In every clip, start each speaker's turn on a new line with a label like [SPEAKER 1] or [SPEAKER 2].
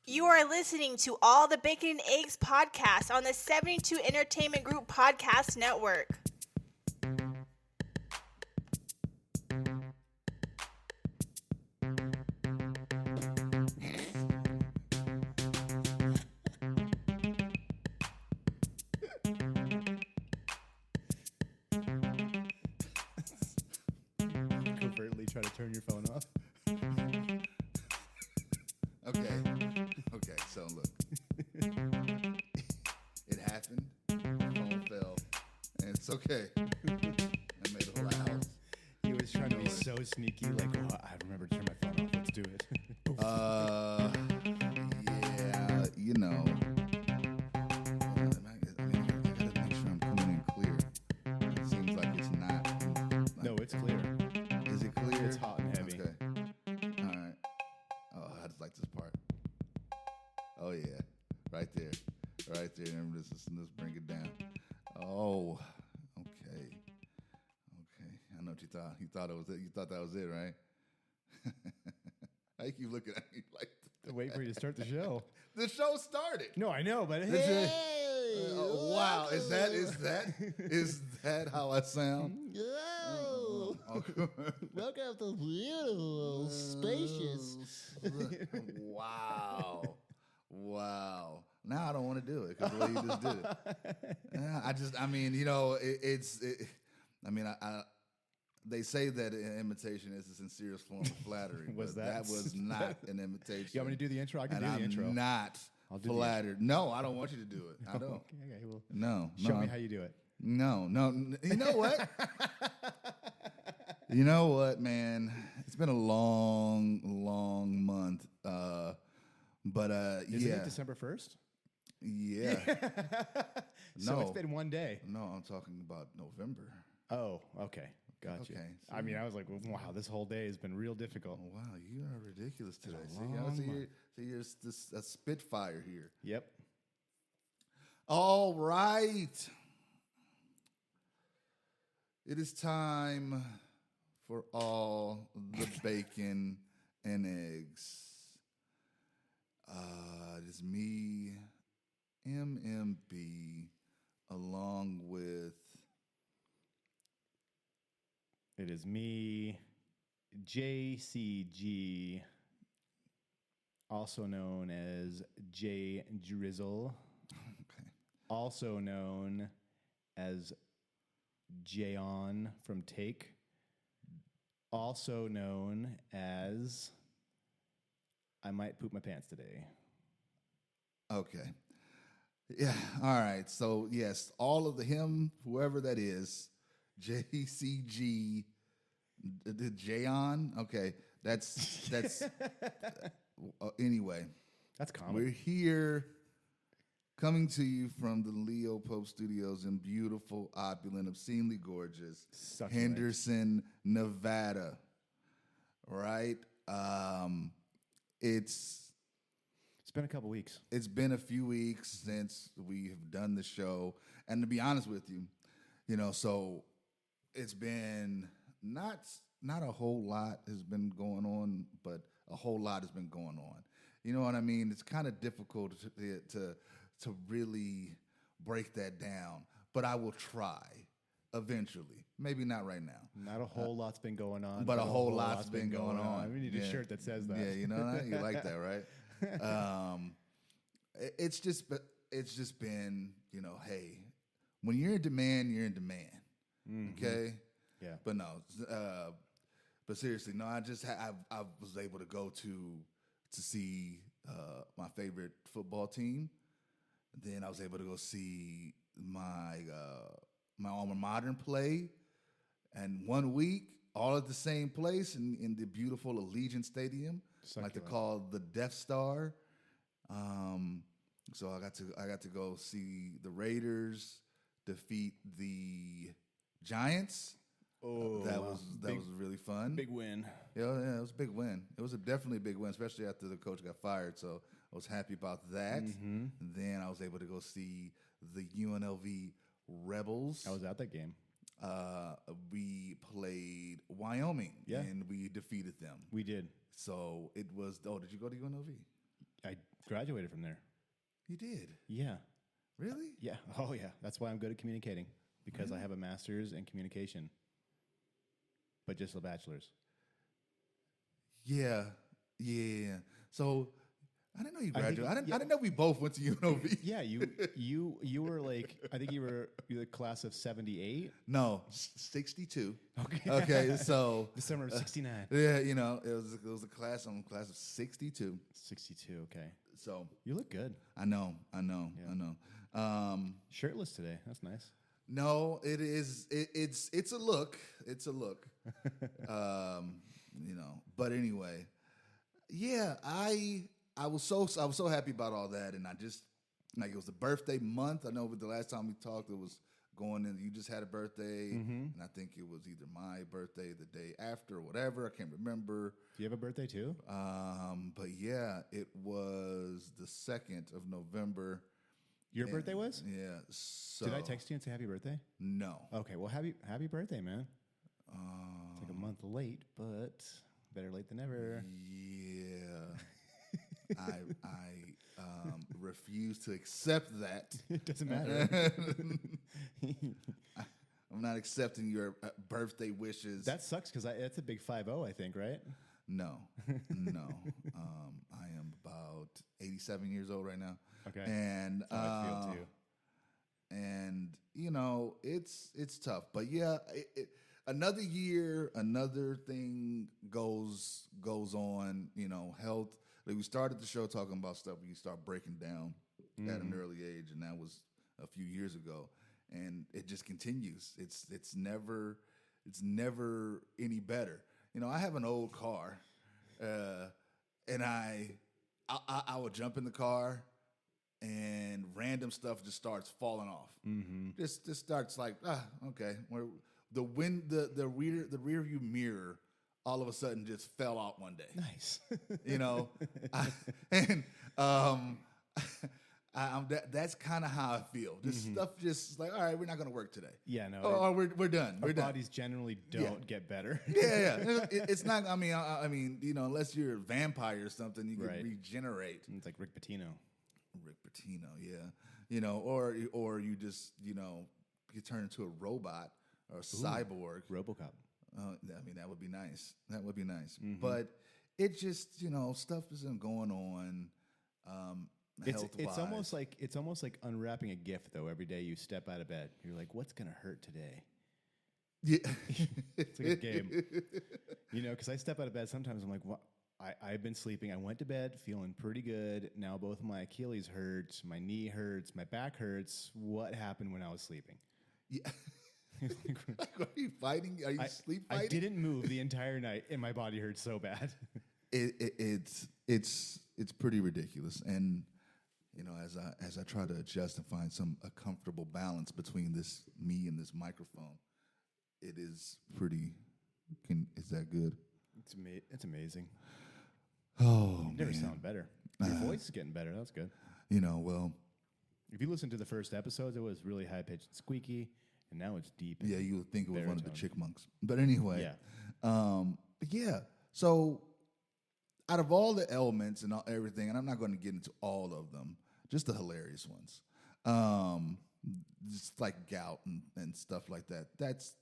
[SPEAKER 1] You are listening to All the Bacon and Eggs podcast on the 72 Entertainment Group Podcast Network.
[SPEAKER 2] Covertly try to turn your phone off.
[SPEAKER 3] Okay, so look. It happened, phone fell, and it's okay. I made a loud.
[SPEAKER 2] He was trying to be so sneaky, like, oh, I remember to turn my phone off. Let's do it.
[SPEAKER 3] Yeah, you know. I gotta make sure I'm coming in clear. It seems like it's not.
[SPEAKER 2] No, it's clear.
[SPEAKER 3] Is it clear?
[SPEAKER 2] It's hot and heavy.
[SPEAKER 3] Okay. All right. Oh, I just like this part. Oh yeah, right there. Remember this? Let's bring it down. Oh, okay. I know what you thought. You thought it was it. You thought that was it, right? I keep looking at me like
[SPEAKER 2] Wait for you to start the show.
[SPEAKER 3] the show started.
[SPEAKER 2] No, I know, but
[SPEAKER 3] This is-
[SPEAKER 2] hey,
[SPEAKER 3] wow, is that how I sound?
[SPEAKER 4] Yo,
[SPEAKER 3] Okay.
[SPEAKER 4] welcome to beautiful, spacious.
[SPEAKER 3] Wow. Now I don't want to do it because the way you just did it. I mean, you know, they say that an imitation is the sincerest form of flattery.
[SPEAKER 2] Was
[SPEAKER 3] but
[SPEAKER 2] that-
[SPEAKER 3] that was not an imitation.
[SPEAKER 2] You want me to do the intro? I can
[SPEAKER 3] and
[SPEAKER 2] do the
[SPEAKER 3] I'm
[SPEAKER 2] intro.
[SPEAKER 3] not
[SPEAKER 2] I'll do the
[SPEAKER 3] flattered. No, I don't want you to do it. I don't.
[SPEAKER 2] Okay, well,
[SPEAKER 3] No.
[SPEAKER 2] show me how you do it.
[SPEAKER 3] No. You know what? You know what, man? It's been a long month. But
[SPEAKER 2] Isn't
[SPEAKER 3] yeah.
[SPEAKER 2] it December 1st?
[SPEAKER 3] Yeah.
[SPEAKER 2] So
[SPEAKER 3] No.
[SPEAKER 2] it's been one day.
[SPEAKER 3] No, I'm talking about November.
[SPEAKER 2] Oh, okay. Gotcha.
[SPEAKER 3] Okay, so-
[SPEAKER 2] I mean, I was like, wow, this whole day has been real difficult.
[SPEAKER 3] Oh, wow, you are ridiculous today.
[SPEAKER 2] a
[SPEAKER 3] See,
[SPEAKER 2] long
[SPEAKER 3] you're a spitfire here.
[SPEAKER 2] Yep.
[SPEAKER 3] All right. It is time for all the bacon and eggs. It is me, MMB, along with
[SPEAKER 2] It is me, JCG, also known as J Drizzle,
[SPEAKER 3] okay.
[SPEAKER 2] also known as Jayon from Take, also known as I might poop my pants today.
[SPEAKER 3] Okay. Yeah. All right. So yes, all of whoever that is, JCG, the Jayon. Okay. That's anyway.
[SPEAKER 2] That's common.
[SPEAKER 3] We're here coming to you from the Leo Pope Studios in beautiful, opulent, obscenely gorgeous
[SPEAKER 2] Succulent.
[SPEAKER 3] Henderson, Nevada. Right? It's
[SPEAKER 2] It's been a couple weeks.
[SPEAKER 3] It's been a few weeks since we have done the show. And to be honest with you, you know, so it's been not a whole lot has been going on, but a whole lot has been going on. You know what I mean? It's kind of difficult to really break that down, but I will try eventually. Maybe not right now.
[SPEAKER 2] Not a whole lot's been going on.
[SPEAKER 3] But a whole lot's been going on.
[SPEAKER 2] We need a
[SPEAKER 3] Yeah.
[SPEAKER 2] shirt that says that.
[SPEAKER 3] Yeah, you know that? You like that, right? It's just been, you know, hey, when you're in demand, you're in demand. Okay?
[SPEAKER 2] Yeah.
[SPEAKER 3] But no, but seriously, no, I was able to go to see my favorite football team. Then I was able to go see my alma mater play, and 1 week, all at the same place in the beautiful Allegiant Stadium, like they
[SPEAKER 2] Succulent.
[SPEAKER 3] call the Death Star. So I got to go see the Raiders defeat the Giants.
[SPEAKER 2] Oh,
[SPEAKER 3] That
[SPEAKER 2] wow.
[SPEAKER 3] was really fun.
[SPEAKER 2] Big win.
[SPEAKER 3] Yeah, it was a big win. It was definitely a big win, especially after the coach got fired. So I was happy about that.
[SPEAKER 2] Mm-hmm.
[SPEAKER 3] Then I was able to go see the UNLV Rebels.
[SPEAKER 2] I was at that game.
[SPEAKER 3] We played Wyoming,
[SPEAKER 2] Yeah.
[SPEAKER 3] and we defeated them.
[SPEAKER 2] We did.
[SPEAKER 3] So it was. Oh, did you go to UNLV?
[SPEAKER 2] Graduated from there.
[SPEAKER 3] You did?
[SPEAKER 2] Yeah.
[SPEAKER 3] Really?
[SPEAKER 2] Yeah. Oh, yeah. That's why I'm good at communicating, because I have a master's in communication, but just a bachelor's.
[SPEAKER 3] Yeah. Yeah. So I didn't know you graduated. I didn't know we both went to UNLV.
[SPEAKER 2] Yeah, you were like, I think you were the class of 78.
[SPEAKER 3] No, 62.
[SPEAKER 2] Okay.
[SPEAKER 3] Okay, so
[SPEAKER 2] December of 69.
[SPEAKER 3] yeah, you know, it was a class. I'm class of 62.
[SPEAKER 2] 62. Okay.
[SPEAKER 3] So
[SPEAKER 2] You look good.
[SPEAKER 3] I know.
[SPEAKER 2] Shirtless today. That's nice.
[SPEAKER 3] No, it is. It's a look. It's a look. You know. But anyway, yeah. I was so happy about all that, and I just like it was the birthday month. I know the last time we talked, it was going in. You just had a birthday, and I think it was either my birthday, the day after, or whatever. I can't remember.
[SPEAKER 2] Do you have a birthday too?
[SPEAKER 3] But yeah, it was the 2nd of November.
[SPEAKER 2] Your birthday was?
[SPEAKER 3] Yeah. So
[SPEAKER 2] Did I text you and say happy birthday?
[SPEAKER 3] No.
[SPEAKER 2] Okay. Well, happy birthday, man. It's like a month late, but better late than never.
[SPEAKER 3] Yeah. I refuse to accept that.
[SPEAKER 2] It doesn't matter.
[SPEAKER 3] I'm not accepting your birthday wishes.
[SPEAKER 2] That sucks because that's a big 5-0, I think, right?
[SPEAKER 3] No. I am about 87 years old right now.
[SPEAKER 2] Okay.
[SPEAKER 3] And
[SPEAKER 2] That's how I feel too.
[SPEAKER 3] and you know it's tough, but yeah, another year, another thing goes on. You know, health. Like we started the show talking about stuff where you start breaking down at an early age, and that was a few years ago, and it just continues. It's never any better. You know, I have an old car, and I would jump in the car, and random stuff just starts falling off. Just starts like okay. Where the rear view mirror all of a sudden just fell out one day.
[SPEAKER 2] Nice.
[SPEAKER 3] You know, that's kind of how I feel. Just stuff just like, all right, we're not going to work today.
[SPEAKER 2] Yeah, no.
[SPEAKER 3] Oh, we're done.
[SPEAKER 2] Our
[SPEAKER 3] We're done.
[SPEAKER 2] bodies generally don't get better.
[SPEAKER 3] Yeah. It's not. I mean, you know, unless you're a vampire or something, you can regenerate.
[SPEAKER 2] It's like Rick Pitino.
[SPEAKER 3] Rick Pitino, yeah. You know, or you just, you know, you turn into a robot or a cyborg.
[SPEAKER 2] RoboCop.
[SPEAKER 3] I mean, that would be nice. That would be nice. But it just, you know, stuff isn't going on.
[SPEAKER 2] It's almost like unwrapping a gift though. Every day you step out of bed, you're like, "What's gonna hurt today?"
[SPEAKER 3] Yeah,
[SPEAKER 2] it's like a game. You know, because I step out of bed sometimes. I'm like, "What?" I've been sleeping. I went to bed feeling pretty good. Now both of my Achilles hurt, my knee hurts, my back hurts. What happened when I was sleeping?
[SPEAKER 3] Yeah. Are you fighting? Are you sleep fighting?
[SPEAKER 2] I didn't move the entire night, and my body hurt so bad.
[SPEAKER 3] It's pretty ridiculous, and you know, as I try to adjust and find a comfortable balance between me and this microphone, it is pretty. Is that good?
[SPEAKER 2] It's amazing.
[SPEAKER 3] Oh,
[SPEAKER 2] You never
[SPEAKER 3] man.
[SPEAKER 2] sound better. Your voice is getting better. That's good.
[SPEAKER 3] You know, well,
[SPEAKER 2] If you listen to the first episodes, it was really high pitched and squeaky, and now it's deep.
[SPEAKER 3] yeah, you would think it was one of the
[SPEAKER 2] baritone.
[SPEAKER 3] chickmunks, but anyway,
[SPEAKER 2] Yeah.
[SPEAKER 3] yeah. So, out of all the elements and everything, and I'm not going to get into all of them, just the hilarious ones, just like gout and stuff like that. That's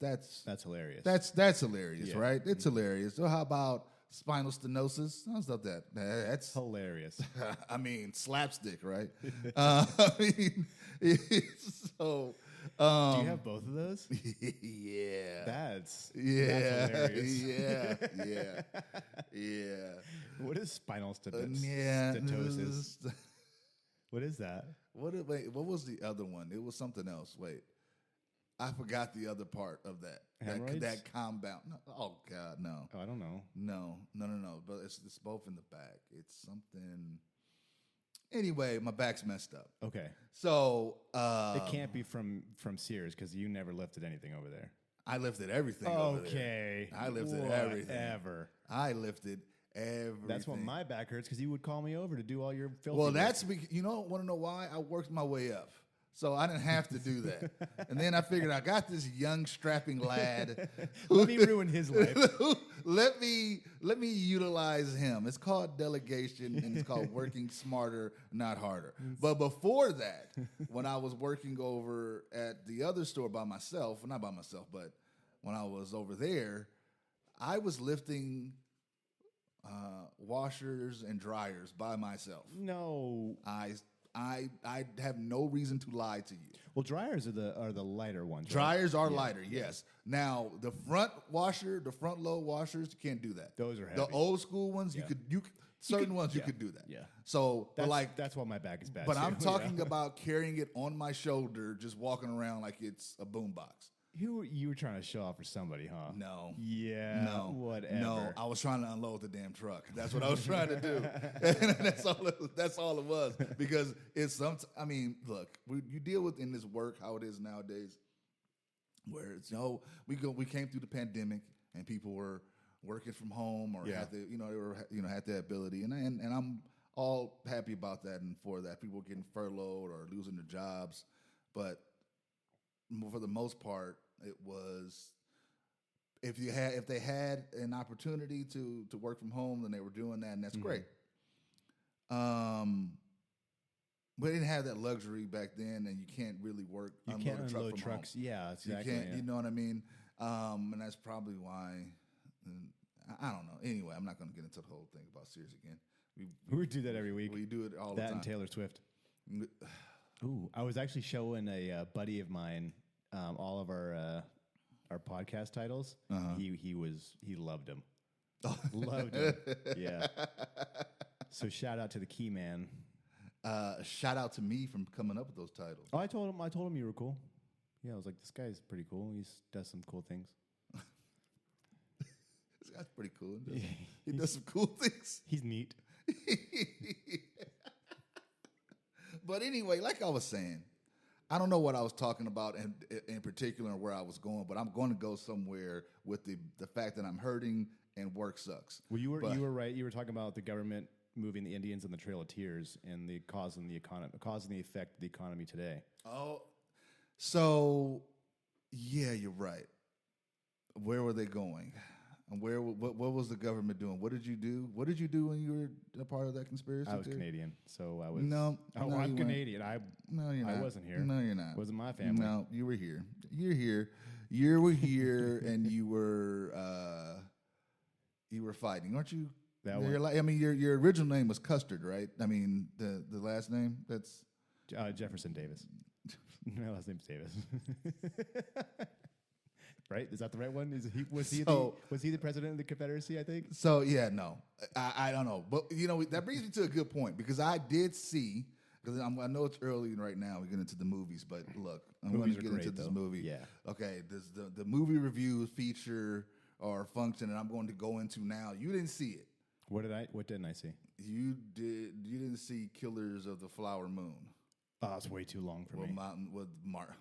[SPEAKER 2] hilarious.
[SPEAKER 3] That's hilarious,
[SPEAKER 2] Yeah.
[SPEAKER 3] right? It's hilarious. So how about spinal stenosis? How's that? That's
[SPEAKER 2] hilarious.
[SPEAKER 3] I mean, slapstick, right? I mean, so.
[SPEAKER 2] Do you have both of those?
[SPEAKER 3] Yeah.
[SPEAKER 2] That's
[SPEAKER 3] hilarious.
[SPEAKER 2] hilarious.
[SPEAKER 3] Yeah.
[SPEAKER 2] What is spinal
[SPEAKER 3] Yeah.
[SPEAKER 2] stenosis? What is that?
[SPEAKER 3] Wait, what was the other one? It was something else. Wait. I forgot the other part of that.
[SPEAKER 2] Hemorrhoids?
[SPEAKER 3] That compound. No, oh God, no.
[SPEAKER 2] Oh, I don't know.
[SPEAKER 3] No. But it's both in the back. It's something. Anyway, my back's messed up.
[SPEAKER 2] Okay.
[SPEAKER 3] So
[SPEAKER 2] It can't be from Sears because you never lifted anything over there.
[SPEAKER 3] I lifted everything. Over there.
[SPEAKER 2] Okay.
[SPEAKER 3] I lifted everything.
[SPEAKER 2] Whatever.
[SPEAKER 3] I lifted everything.
[SPEAKER 2] That's why my back hurts because you would call me over to do all your filthy
[SPEAKER 3] Well,
[SPEAKER 2] work.
[SPEAKER 3] that's want to know why? I worked my way up. So I didn't have to do that. And then I figured I got this young strapping lad.
[SPEAKER 2] Let me ruin his life.
[SPEAKER 3] let me utilize him. It's called delegation, and it's called working smarter, not harder. But before that, when I was working over at the other store by myself, well, not by myself, but when I was over there, I was lifting washers and dryers by myself.
[SPEAKER 2] No.
[SPEAKER 3] I have no reason to lie to you.
[SPEAKER 2] Well, dryers are the lighter ones. Right?
[SPEAKER 3] Dryers are lighter, yes. Now the front load washers, you can't do that.
[SPEAKER 2] Those are
[SPEAKER 3] the
[SPEAKER 2] heavy.
[SPEAKER 3] old school ones.
[SPEAKER 2] Yeah.
[SPEAKER 3] You could do that.
[SPEAKER 2] Yeah.
[SPEAKER 3] So,
[SPEAKER 2] That's why my back is bad.
[SPEAKER 3] but
[SPEAKER 2] too.
[SPEAKER 3] I'm
[SPEAKER 2] Yeah.
[SPEAKER 3] talking about carrying it on my shoulder, just walking around like it's a boombox.
[SPEAKER 2] You were trying to show off for somebody, huh?
[SPEAKER 3] No.
[SPEAKER 2] Yeah.
[SPEAKER 3] No,
[SPEAKER 2] Whatever.
[SPEAKER 3] No, I was trying to unload the damn truck. That's what I was trying to do. That's all it was. Because it's look, you deal with in this work how it is nowadays, where it's we came through the pandemic and people were working from home or had had the ability, and I'm all happy about that and for that. People were getting furloughed or losing their jobs, but for the most part, it was if they had an opportunity to work from home, then they were doing that, and that's great. We didn't have that luxury back then, and you can't really unload a truck from
[SPEAKER 2] trucks.
[SPEAKER 3] home.
[SPEAKER 2] Yeah, exactly.
[SPEAKER 3] You can't, you know what I mean? And that's probably why. I don't know. Anyway, I'm not going to get into the whole thing about Sears again.
[SPEAKER 2] We do that every week.
[SPEAKER 3] We do it all the
[SPEAKER 2] That
[SPEAKER 3] time.
[SPEAKER 2] and Taylor Swift. Ooh, I was actually showing a buddy of mine all of our podcast titles. He loved them. Loved them. Yeah. So shout out to the key man.
[SPEAKER 3] Shout out to me from coming up with those titles.
[SPEAKER 2] Oh, I told him you were cool. Yeah, I was like, this guy's pretty cool. He does some cool things.
[SPEAKER 3] This guy's pretty cool. He does some cool things.
[SPEAKER 2] He's neat.
[SPEAKER 3] But anyway, like I was saying, I don't know what I was talking about in particular and where I was going, but I'm going to go somewhere with the fact that I'm hurting and work sucks.
[SPEAKER 2] Well, you were right. You were talking about the government moving the Indians on the Trail of Tears and the causing the effect of the economy today.
[SPEAKER 3] Oh, so yeah, you're right. Where were they going? And what was the government doing? What did you do? What did you do when you were a part of that conspiracy?
[SPEAKER 2] I was Canadian, so I was.
[SPEAKER 3] No,
[SPEAKER 2] Oh,
[SPEAKER 3] no,
[SPEAKER 2] I'm
[SPEAKER 3] you
[SPEAKER 2] Canadian.
[SPEAKER 3] No, you're not.
[SPEAKER 2] I wasn't here.
[SPEAKER 3] No, you're not.
[SPEAKER 2] Wasn't my family.
[SPEAKER 3] No, you were here. You're here. You were here, and you were fighting, aren't you? Your original name was Custard, right? I mean, the last name that's
[SPEAKER 2] Jefferson Davis. My last name's Davis. Right? Is that the right one? Was he the president of the Confederacy? I think.
[SPEAKER 3] So yeah, no, I don't know, but that brings me to a good point because I did see because I know it's early right now. We get into the movies, but look, I'm going to get into this movie.
[SPEAKER 2] Yeah.
[SPEAKER 3] Okay. This the movie review feature or function that I'm going to go into now. You didn't see it.
[SPEAKER 2] What didn't I see?
[SPEAKER 3] You didn't see Killers of the Flower Moon.
[SPEAKER 2] Oh, it's way too long for me.
[SPEAKER 3] With Martin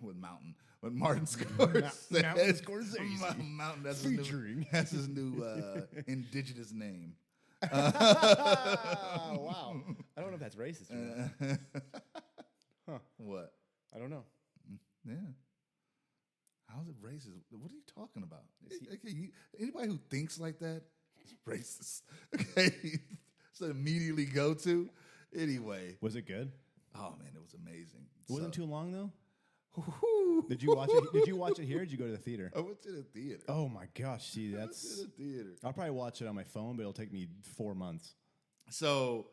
[SPEAKER 3] Scorsese.
[SPEAKER 2] Mountain Scorsese.
[SPEAKER 3] Mountain.
[SPEAKER 2] Featuring.
[SPEAKER 3] That's his new indigenous name.
[SPEAKER 2] Wow. I don't know if that's racist or not. Huh.
[SPEAKER 3] What?
[SPEAKER 2] I don't know.
[SPEAKER 3] Yeah. How's it racist? What are you talking about? Anybody who thinks like that is racist. Okay. So immediately go to. Anyway.
[SPEAKER 2] Was it good?
[SPEAKER 3] Oh man, it was amazing.
[SPEAKER 2] It wasn't too long though.
[SPEAKER 3] Woo-hoo.
[SPEAKER 2] Did you watch it? Did you watch it here? Or did you go to the theater?
[SPEAKER 3] I went to the theater.
[SPEAKER 2] Oh my gosh! See,
[SPEAKER 3] I went
[SPEAKER 2] that's.
[SPEAKER 3] to the theater.
[SPEAKER 2] I'll probably watch it on my phone, but it'll take me 4 months.
[SPEAKER 3] So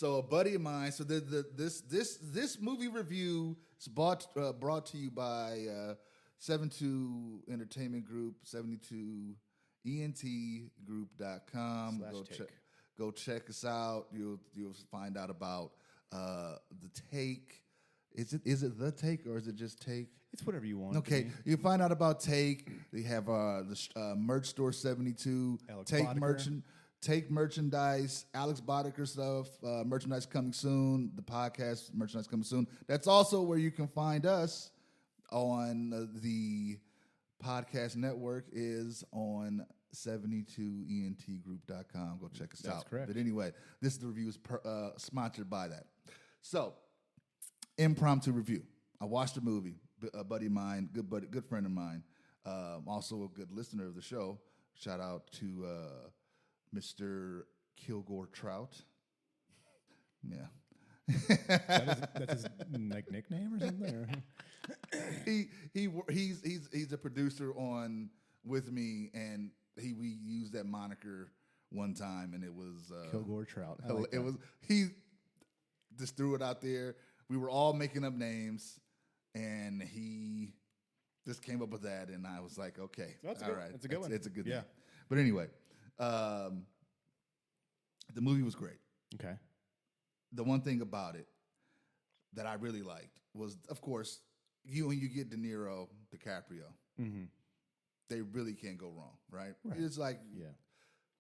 [SPEAKER 3] a buddy of mine. So this movie review is brought to you by 72 Entertainment Group, 72entgroup.com. Go check us out. You'll find out about the Take. Is it the Take or is it just Take?
[SPEAKER 2] It's whatever you want.
[SPEAKER 3] Okay, you find out about Take. They have the merch store 72.
[SPEAKER 2] Alex
[SPEAKER 3] Take
[SPEAKER 2] Boddicker.
[SPEAKER 3] Take merchandise. Alex Boddicker stuff. Merchandise coming soon. The podcast merchandise coming soon. That's also where you can find us on the podcast network. Is on 72entgroup.com. Go check us out.
[SPEAKER 2] That's correct.
[SPEAKER 3] But anyway, this review is sponsored by that. So, impromptu review. I watched the movie. A buddy of mine, good friend of mine, also a good listener of the show. Shout out to Mr. Kilgore Trout. Yeah.
[SPEAKER 2] That's his like nickname or something. Or?
[SPEAKER 3] He's a producer on with me, and we used that moniker one time, and it was
[SPEAKER 2] Kilgore Trout.
[SPEAKER 3] He just threw it out there. We were all making up names, and he just came up with that, and I was like, okay,
[SPEAKER 2] That's
[SPEAKER 3] all
[SPEAKER 2] good.
[SPEAKER 3] right,
[SPEAKER 2] That's a good one.
[SPEAKER 3] It's a good
[SPEAKER 2] Yeah.
[SPEAKER 3] name. But anyway, the movie was great.
[SPEAKER 2] Okay.
[SPEAKER 3] The one thing about it that I really liked was, of course, when you get De Niro, DiCaprio,
[SPEAKER 2] Mm-hmm.
[SPEAKER 3] they really can't go wrong, right?
[SPEAKER 2] Right.
[SPEAKER 3] It's like
[SPEAKER 2] Yeah.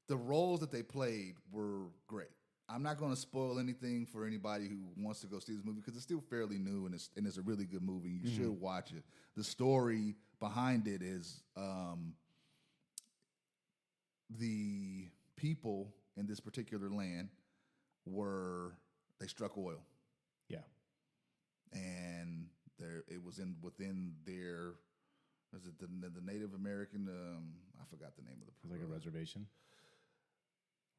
[SPEAKER 3] the roles that they played were great. I'm not going to spoil anything for anybody who wants to go see this movie because it's still fairly new and it's a really good movie. You should watch it. The story behind it is the people in this particular land they struck oil,
[SPEAKER 2] Yeah.
[SPEAKER 3] and it was within their the Native American I forgot the name of
[SPEAKER 2] It was like a reservation.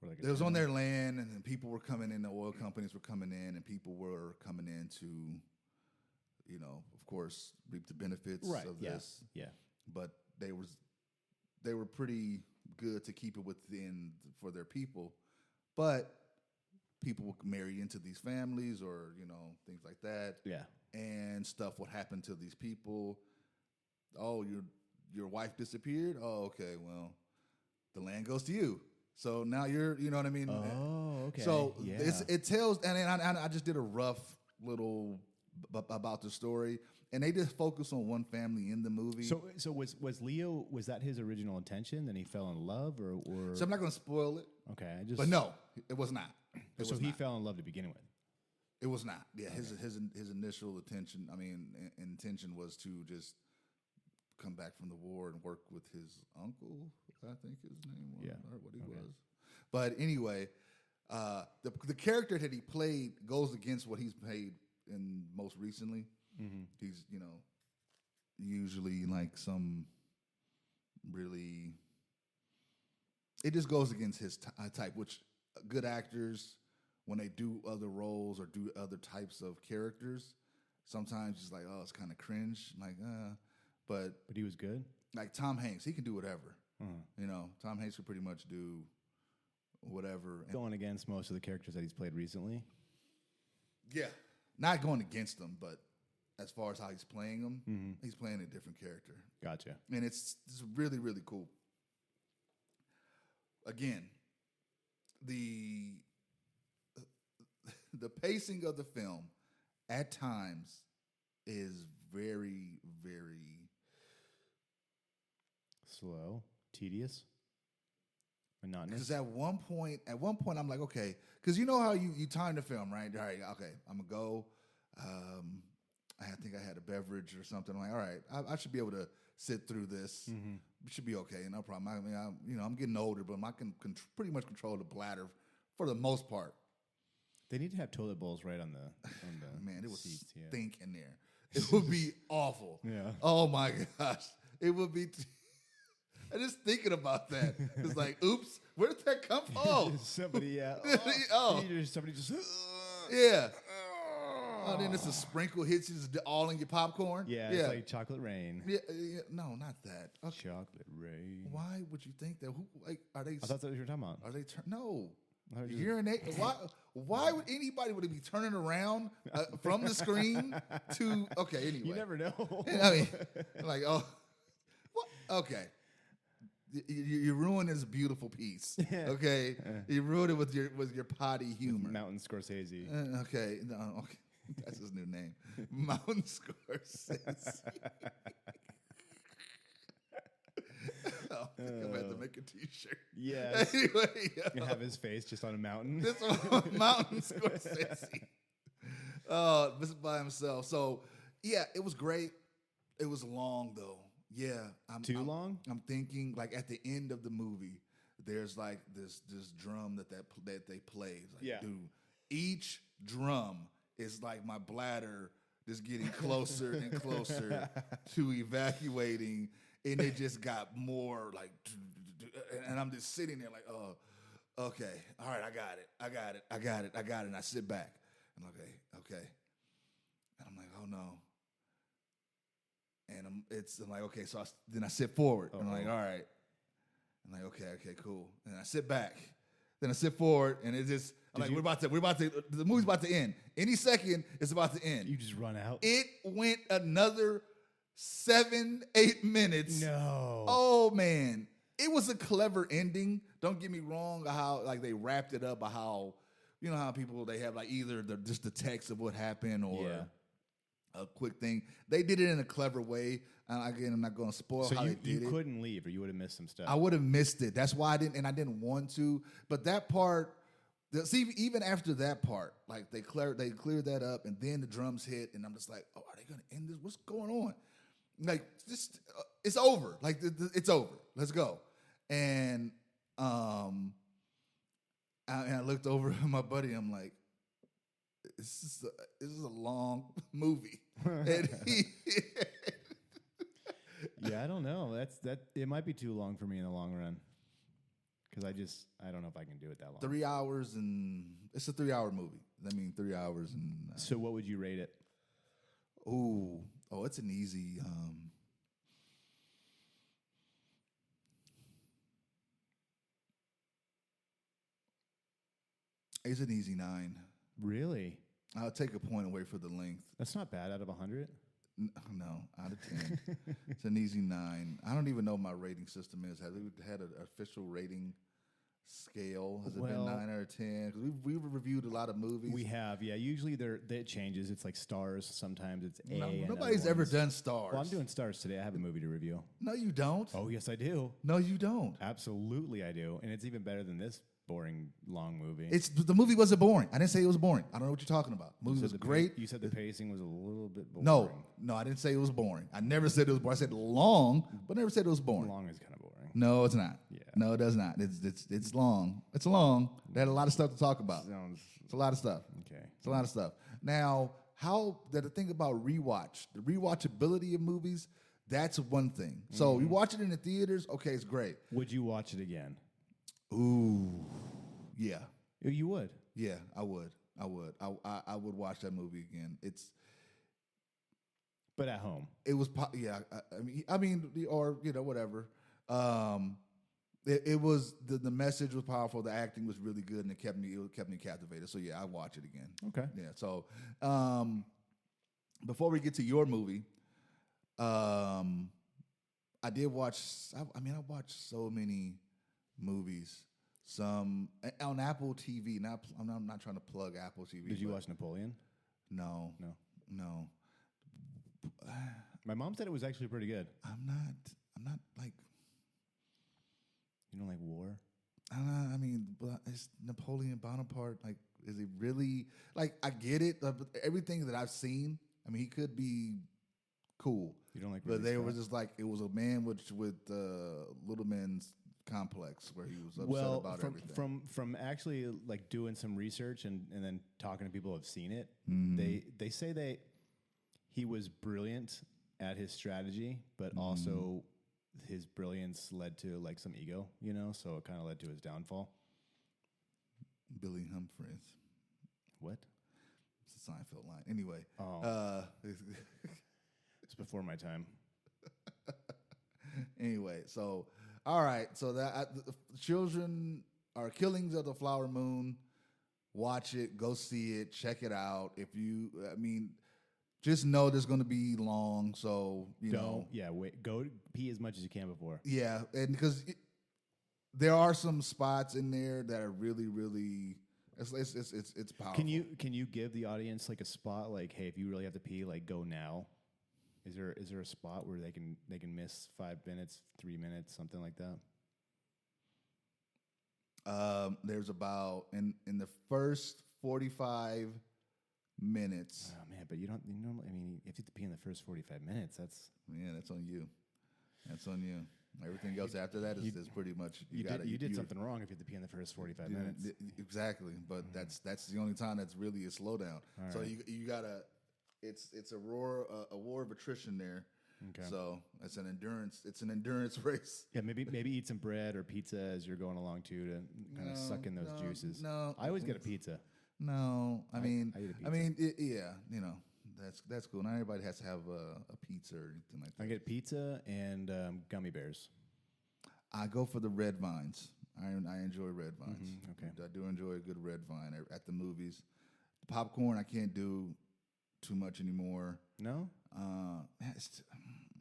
[SPEAKER 2] Or like
[SPEAKER 3] It was on their land, and then people were coming in. The oil companies were coming in, and people were coming in to, of course, reap the benefits
[SPEAKER 2] Right.
[SPEAKER 3] of
[SPEAKER 2] Yeah.
[SPEAKER 3] this.
[SPEAKER 2] Yeah.
[SPEAKER 3] But they were pretty good to keep it within for their people. But people would marry into these families, or things like that,
[SPEAKER 2] Yeah.
[SPEAKER 3] and stuff would happen to these people. Oh, your wife disappeared. Oh, okay. Well, the land goes to you. So now you know what I mean?
[SPEAKER 2] Oh, okay.
[SPEAKER 3] So
[SPEAKER 2] yeah.
[SPEAKER 3] it tells, and I just did a rough little about the story, and they just focus on one family in the movie.
[SPEAKER 2] So was Leo, was that his original intention? Then he fell in love, or
[SPEAKER 3] So I'm not going to spoil it,
[SPEAKER 2] okay, I just
[SPEAKER 3] but no, it was not.
[SPEAKER 2] So he fell in love to begin with.
[SPEAKER 3] It was not. Yeah, his initial intention was to just come back from the war and work with his uncle. I think his name was, or what he was. But anyway, the character that he played goes against what he's played in most recently.
[SPEAKER 2] Mm-hmm.
[SPEAKER 3] He's usually like some really. It just goes against his type, which good actors, when they do other roles or do other types of characters, sometimes it's like, oh, it's kind of cringe. Like, but
[SPEAKER 2] he was good.
[SPEAKER 3] like Tom Hanks, he can do whatever.
[SPEAKER 2] Uh-huh.
[SPEAKER 3] Tom Hanks could pretty much do whatever.
[SPEAKER 2] Going against most of the characters that he's played recently.
[SPEAKER 3] Yeah, not going against them, but as far as how he's playing them, he's playing a different character.
[SPEAKER 2] Gotcha.
[SPEAKER 3] And it's really, really cool. Again, the pacing of the film at times is very, very
[SPEAKER 2] Slow, tedious, monotonous.
[SPEAKER 3] because at one point I'm like, okay, because you know how you time the film, right? All right, okay, I'm gonna go. I think I had a beverage or something. I'm like, all right, I should be able to sit through this. It should be okay, no problem. I mean, I'm getting older, but I can pretty much control the bladder for the most part.
[SPEAKER 2] They need to have toilet bowls right on the
[SPEAKER 3] Man, it would
[SPEAKER 2] seats. Yeah.
[SPEAKER 3] stink in there. It would be awful.
[SPEAKER 2] Yeah.
[SPEAKER 3] Oh my gosh, it would be. I'm just thinking about that. It's like, oops, where did that come from? Oh,
[SPEAKER 2] Somebody, yeah.
[SPEAKER 3] Oh.
[SPEAKER 2] Somebody just.
[SPEAKER 3] yeah. Oh, then it's a sprinkle hits you just all in your popcorn.
[SPEAKER 2] Yeah, it's like chocolate rain.
[SPEAKER 3] Yeah, no, not that. Okay.
[SPEAKER 2] Chocolate rain.
[SPEAKER 3] Why would you think that? Who are they?
[SPEAKER 2] I thought that's what you were talking about.
[SPEAKER 3] Are they? No.
[SPEAKER 2] I thought you-
[SPEAKER 3] Urinate. Why would anybody be turning around from the screen to? Okay, anyway.
[SPEAKER 2] You never know.
[SPEAKER 3] I mean, like, oh, what? Okay. You ruin this beautiful piece. Okay, you ruined it with your potty humor.
[SPEAKER 2] Mountain Scorsese.
[SPEAKER 3] Okay, no, okay, that's his new name, Mountain Scorsese. Oh, I think I'm gonna have to make a T-shirt.
[SPEAKER 2] Yes.
[SPEAKER 3] Anyway,
[SPEAKER 2] And have his face just on a mountain.
[SPEAKER 3] this one, Mountain Scorsese. Oh, this is by himself. So yeah, it was great. It was long though. Yeah,
[SPEAKER 2] Too long?
[SPEAKER 3] I'm thinking like at the end of the movie, there's like this drum that they play. It's like,
[SPEAKER 2] Yeah.
[SPEAKER 3] dude, each drum is like my bladder just getting closer and closer to evacuating, and it just got more like, and I'm just sitting there like, oh, okay, all right, I got it, and I sit back, and okay, and I'm like, oh no, and I'm like, okay, so then I sit forward, and I'm like, all right, I'm like, okay, cool, and I sit back, then I sit forward, and it just. I'm like, we're about to, the movie's about to end. Any second, it's about to end.
[SPEAKER 2] You just run out.
[SPEAKER 3] It went another 7-8 minutes.
[SPEAKER 2] No.
[SPEAKER 3] Oh, man. It was a clever ending. Don't get me wrong, how like they wrapped it up, how, you know how people, they have like either just the text of what happened or a quick thing. They did it in a clever way. Again, I'm not going to spoil how they did it.
[SPEAKER 2] So you couldn't leave, or you would have missed some stuff.
[SPEAKER 3] I would have missed it. That's why I didn't want to. But that part... See, even after that part, like they cleared that up, and then the drums hit, and I'm just like, oh, are they gonna end this? What's going on? Like, just it's over. Like it's over. Let's go. And I looked over at my buddy. I'm like, this is a long movie. And
[SPEAKER 2] yeah, I don't know. It might be too long for me in the long run. Because I don't know if I can do it that long.
[SPEAKER 3] 3 hours, and it's a 3-hour movie. I mean, 3 hours and.
[SPEAKER 2] So what would you rate it?
[SPEAKER 3] It's an easy. It's an easy 9.
[SPEAKER 2] Really?
[SPEAKER 3] I'll take a point away for the length.
[SPEAKER 2] That's not bad out of 100.
[SPEAKER 3] No, out of 10. It's an easy 9. I don't even know what my rating system is. Have we had an official rating scale? Has it been 9 out of 10? Because we've reviewed a lot of movies.
[SPEAKER 2] We have, yeah. Usually it changes. It's like stars. Sometimes it's A.
[SPEAKER 3] No,
[SPEAKER 2] and
[SPEAKER 3] nobody's
[SPEAKER 2] other
[SPEAKER 3] ever
[SPEAKER 2] ones.
[SPEAKER 3] done stars.
[SPEAKER 2] Well, I'm doing stars today. I have a movie to review.
[SPEAKER 3] No, you don't.
[SPEAKER 2] Oh, yes, I do.
[SPEAKER 3] No, you don't.
[SPEAKER 2] Absolutely, I do. And it's even better than this boring, long movie.
[SPEAKER 3] The movie wasn't boring. I didn't say it was boring. I don't know what you're talking about. The movie was
[SPEAKER 2] the
[SPEAKER 3] great.
[SPEAKER 2] You said the pacing was a little bit boring.
[SPEAKER 3] No, I didn't say it was boring. I never said it was boring. I said long, but never said it was boring.
[SPEAKER 2] Long is kind of boring.
[SPEAKER 3] No, it's not.
[SPEAKER 2] Yeah.
[SPEAKER 3] No, it does not. It's long. It's long. They had a lot of stuff to talk about. It's a lot of stuff.
[SPEAKER 2] Okay.
[SPEAKER 3] It's a lot of stuff. Now, the thing about rewatch, the rewatchability of movies, that's one thing. So you watch it in the theaters, okay, it's great.
[SPEAKER 2] Would you watch it again?
[SPEAKER 3] Ooh, yeah.
[SPEAKER 2] You would.
[SPEAKER 3] Yeah, I would. I would watch that movie again.
[SPEAKER 2] But at home.
[SPEAKER 3] It was, I mean, or whatever. It was the message was powerful. The acting was really good, and it kept me captivated. So yeah, I watch it again.
[SPEAKER 2] Okay.
[SPEAKER 3] Yeah. So before we get to your movie, I did watch. I watched so many movies. Some on Apple TV. I'm not trying to plug Apple TV.
[SPEAKER 2] Did you watch Napoleon?
[SPEAKER 3] No.
[SPEAKER 2] My mom said it was actually pretty good.
[SPEAKER 3] I'm not like.
[SPEAKER 2] You don't like war?
[SPEAKER 3] I mean, it's Napoleon Bonaparte. Like, is he really like? I get it. But everything that I've seen, I mean, he could be cool.
[SPEAKER 2] You don't like,
[SPEAKER 3] but
[SPEAKER 2] Ridley
[SPEAKER 3] they
[SPEAKER 2] Scott?
[SPEAKER 3] were just like it was a man with little men's complex where he was upset about everything.
[SPEAKER 2] From actually like doing some research and then talking to people who have seen it, they say he was brilliant at his strategy, but also his brilliance led to like some ego, so it kind of led to his downfall.
[SPEAKER 3] Billy Humphries.
[SPEAKER 2] What?
[SPEAKER 3] It's a Seinfeld line. Anyway.
[SPEAKER 2] It's before my time.
[SPEAKER 3] Anyway, so all right, so that the children are Killings of the Flower Moon. Watch it, go see it, check it out. Just know there's going to be long, so
[SPEAKER 2] go pee as much as you can before.
[SPEAKER 3] Yeah, and because there are some spots in there that are really, really. It's powerful.
[SPEAKER 2] Can you give the audience like a spot, like, hey, if you really have to pee, like, go now? Is there a spot where they can miss 5 minutes, 3 minutes, something like that?
[SPEAKER 3] There's about in the first 45 minutes.
[SPEAKER 2] Oh man, but you normally. I mean, if you have to pee in the first 45 minutes, that's
[SPEAKER 3] on you. That's on you. Everything else after that is pretty much
[SPEAKER 2] you did something wrong if you have to pee in the first 45 minutes.
[SPEAKER 3] Exactly, but that's the only time that's really a slowdown.
[SPEAKER 2] All
[SPEAKER 3] so
[SPEAKER 2] right.
[SPEAKER 3] you gotta it's a war of attrition there.
[SPEAKER 2] Okay.
[SPEAKER 3] So it's an endurance race.
[SPEAKER 2] Yeah, maybe eat some bread or pizza as you're going along too to kind of suck in those juices.
[SPEAKER 3] No,
[SPEAKER 2] I always get a pizza.
[SPEAKER 3] No, I mean,
[SPEAKER 2] I eat a pizza.
[SPEAKER 3] I mean, yeah, you know, that's cool. Not everybody has to have a pizza or anything like that.
[SPEAKER 2] I get pizza and gummy bears.
[SPEAKER 3] I go for the red vines. I enjoy red vines.
[SPEAKER 2] okay.
[SPEAKER 3] I do enjoy a good red vine at the movies. The popcorn I can't do too much anymore.
[SPEAKER 2] No?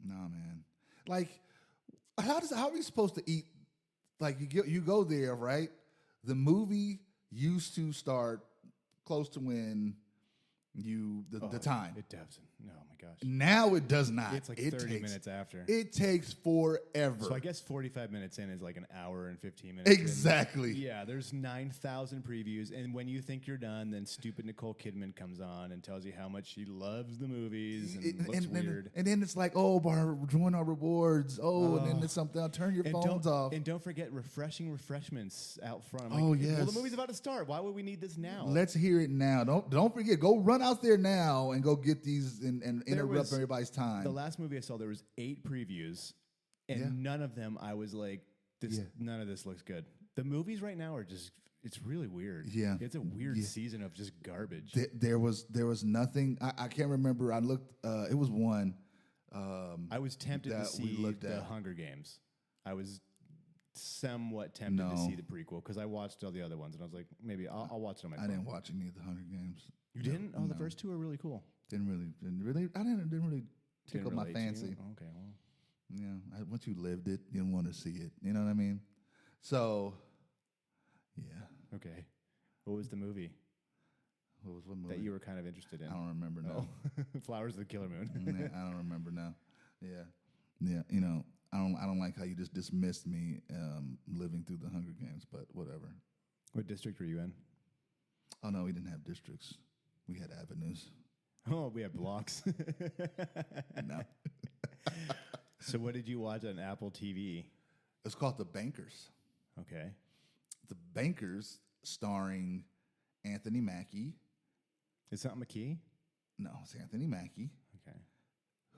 [SPEAKER 3] No, man. Like, how are we supposed to eat? Like, you go there, right? The movie used to start close to when the time.
[SPEAKER 2] It doesn't. No, oh my gosh.
[SPEAKER 3] Now it does not.
[SPEAKER 2] It's like
[SPEAKER 3] it
[SPEAKER 2] 30
[SPEAKER 3] takes,
[SPEAKER 2] minutes after.
[SPEAKER 3] It takes forever.
[SPEAKER 2] So I guess 45 minutes in is like an hour and 15 minutes.
[SPEAKER 3] Exactly.
[SPEAKER 2] Yeah, there's 9,000 previews. And when you think you're done, then stupid Nicole Kidman comes on and tells you how much she loves the movies and looks weird.
[SPEAKER 3] And then it's like, oh, join our rewards. Oh, and then it's something. Turn your phones off.
[SPEAKER 2] And don't forget refreshing refreshments out front.
[SPEAKER 3] Oh,
[SPEAKER 2] yes. Well, the
[SPEAKER 3] yes.
[SPEAKER 2] movie's about to start. Why would we need this now?
[SPEAKER 3] Let's hear it now. Don't forget. Go run out there now and go get these and interrupt everybody's time.
[SPEAKER 2] The last movie I saw, there was 8 previews, and none of them I was like, none of this looks good. The movies right now are just, it's really weird.
[SPEAKER 3] Yeah.
[SPEAKER 2] It's a weird season of just garbage.
[SPEAKER 3] There was nothing. I can't remember. I looked. It was one.
[SPEAKER 2] I was tempted to see the Hunger Games. I was somewhat tempted to see the prequel because I watched all the other ones, and I was like, maybe I'll watch it on my phone.
[SPEAKER 3] I didn't watch any of the Hunger Games.
[SPEAKER 2] You didn't? Oh, the first 2 are really cool.
[SPEAKER 3] Didn't really. I didn't really tickle my fancy.
[SPEAKER 2] Okay, well.
[SPEAKER 3] Yeah, once you lived it, you didn't want to see it. You know what I mean? So, yeah.
[SPEAKER 2] Okay. What was the movie
[SPEAKER 3] What movie?
[SPEAKER 2] that you were kind of interested in?
[SPEAKER 3] I don't remember now.
[SPEAKER 2] Flowers of the Killer Moon.
[SPEAKER 3] Yeah, I don't remember now. Yeah. You know, I don't like how you just dismissed me living through the Hunger Games, but whatever.
[SPEAKER 2] What district were you in?
[SPEAKER 3] Oh no, we didn't have districts. We had avenues.
[SPEAKER 2] Oh, we have blocks.
[SPEAKER 3] No.
[SPEAKER 2] So what did you watch on Apple TV?
[SPEAKER 3] It's called The Bankers.
[SPEAKER 2] Okay.
[SPEAKER 3] The Bankers, starring Anthony Mackie.
[SPEAKER 2] Is that McKee?
[SPEAKER 3] No, it's Anthony Mackie,
[SPEAKER 2] Okay.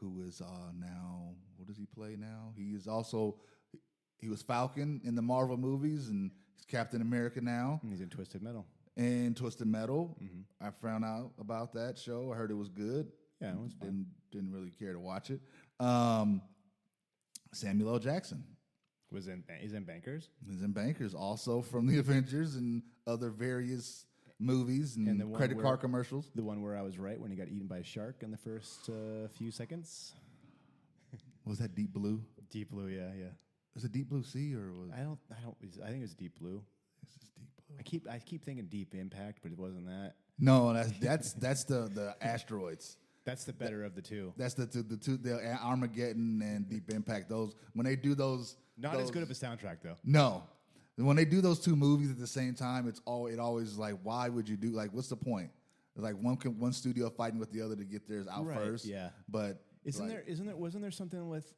[SPEAKER 3] who is now, what does he play now? He was Falcon in the Marvel movies, and he's Captain America now.
[SPEAKER 2] And he's in Twisted Metal.
[SPEAKER 3] And Twisted Metal. I found out about that show. I heard it was good.
[SPEAKER 2] Yeah, it was fun.
[SPEAKER 3] Didn't really care to watch it. Samuel L. Jackson
[SPEAKER 2] He's in Bankers?
[SPEAKER 3] is in Bankers, also from the Avengers and other various movies and
[SPEAKER 2] the one
[SPEAKER 3] credit
[SPEAKER 2] where-
[SPEAKER 3] card commercials.
[SPEAKER 2] The one where I was right when he got eaten by a shark in the first few seconds.
[SPEAKER 3] Was that Deep Blue?
[SPEAKER 2] Deep Blue, yeah.
[SPEAKER 3] Was it Deep Blue Sea or was
[SPEAKER 2] I think it was Deep Blue.
[SPEAKER 3] this is Deep Blue?
[SPEAKER 2] I keep thinking Deep Impact, but it wasn't that.
[SPEAKER 3] No, that's the asteroids.
[SPEAKER 2] That's the better of the two.
[SPEAKER 3] That's the Armageddon and Deep Impact. Those when they do those,
[SPEAKER 2] Not as good of a soundtrack though.
[SPEAKER 3] No, when they do those two movies at the same time, it always is like, why would you do what's the point? It's like one studio fighting with the other to get theirs out
[SPEAKER 2] Right,
[SPEAKER 3] first.
[SPEAKER 2] yeah.
[SPEAKER 3] but
[SPEAKER 2] Wasn't there something with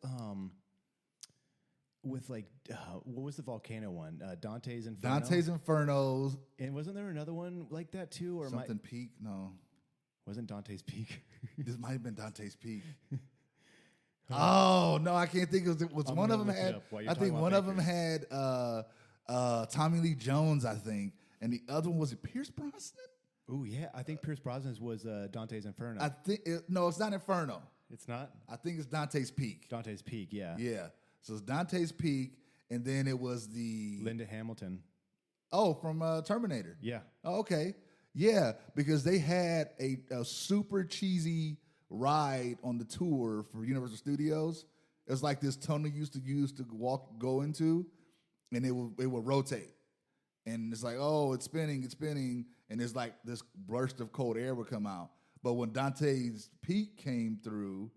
[SPEAKER 2] what was the volcano one? Dante's Inferno.
[SPEAKER 3] Dante's Infernos,
[SPEAKER 2] And wasn't there another one like that too? Or
[SPEAKER 3] something Peak? No,
[SPEAKER 2] wasn't Dante's Peak?
[SPEAKER 3] this might have been Dante's Peak. Oh no, I can't think. It was
[SPEAKER 2] I'm
[SPEAKER 3] one of
[SPEAKER 2] gonna
[SPEAKER 3] them
[SPEAKER 2] look it
[SPEAKER 3] had.
[SPEAKER 2] up while you're
[SPEAKER 3] I think
[SPEAKER 2] talking
[SPEAKER 3] one
[SPEAKER 2] about
[SPEAKER 3] of them had Tommy Lee Jones, I think, and the other one was it Pierce Brosnan.
[SPEAKER 2] Oh yeah, I think Pierce Brosnan's was Dante's Inferno.
[SPEAKER 3] I think no, it's not Inferno.
[SPEAKER 2] It's not
[SPEAKER 3] I think it's Dante's Peak.
[SPEAKER 2] Dante's Peak. Yeah.
[SPEAKER 3] Yeah, so it's Dante's Peak, and then it was the
[SPEAKER 2] Linda Hamilton.
[SPEAKER 3] from Terminator.
[SPEAKER 2] Yeah.
[SPEAKER 3] Oh, okay. Yeah, because they had a super cheesy ride on the tour for Universal Studios. It was like this tunnel used to use to go into, and it would rotate. And it's like, oh, it's spinning, and it's like this burst of cold air would come out. But when Dante's Peak came through,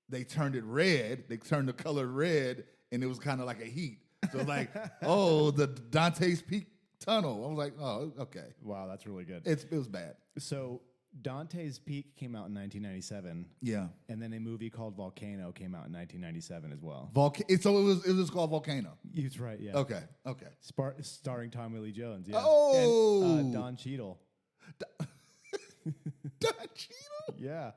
[SPEAKER 3] they turned it red. They turned the color red, and it was kind of like a heat. So like, oh, the Dante's Peak tunnel. I was like, oh, okay.
[SPEAKER 2] Wow, that's really good.
[SPEAKER 3] It was bad.
[SPEAKER 2] So Dante's Peak came out in 1997.
[SPEAKER 3] Yeah.
[SPEAKER 2] And then a movie called Volcano came out in 1997 as well.
[SPEAKER 3] So it was called Volcano.
[SPEAKER 2] He's right, yeah.
[SPEAKER 3] Okay.
[SPEAKER 2] Starring Tommy Lee Jones, yeah.
[SPEAKER 3] Oh!
[SPEAKER 2] And Don Cheadle.
[SPEAKER 3] Don Cheadle?
[SPEAKER 2] Yeah.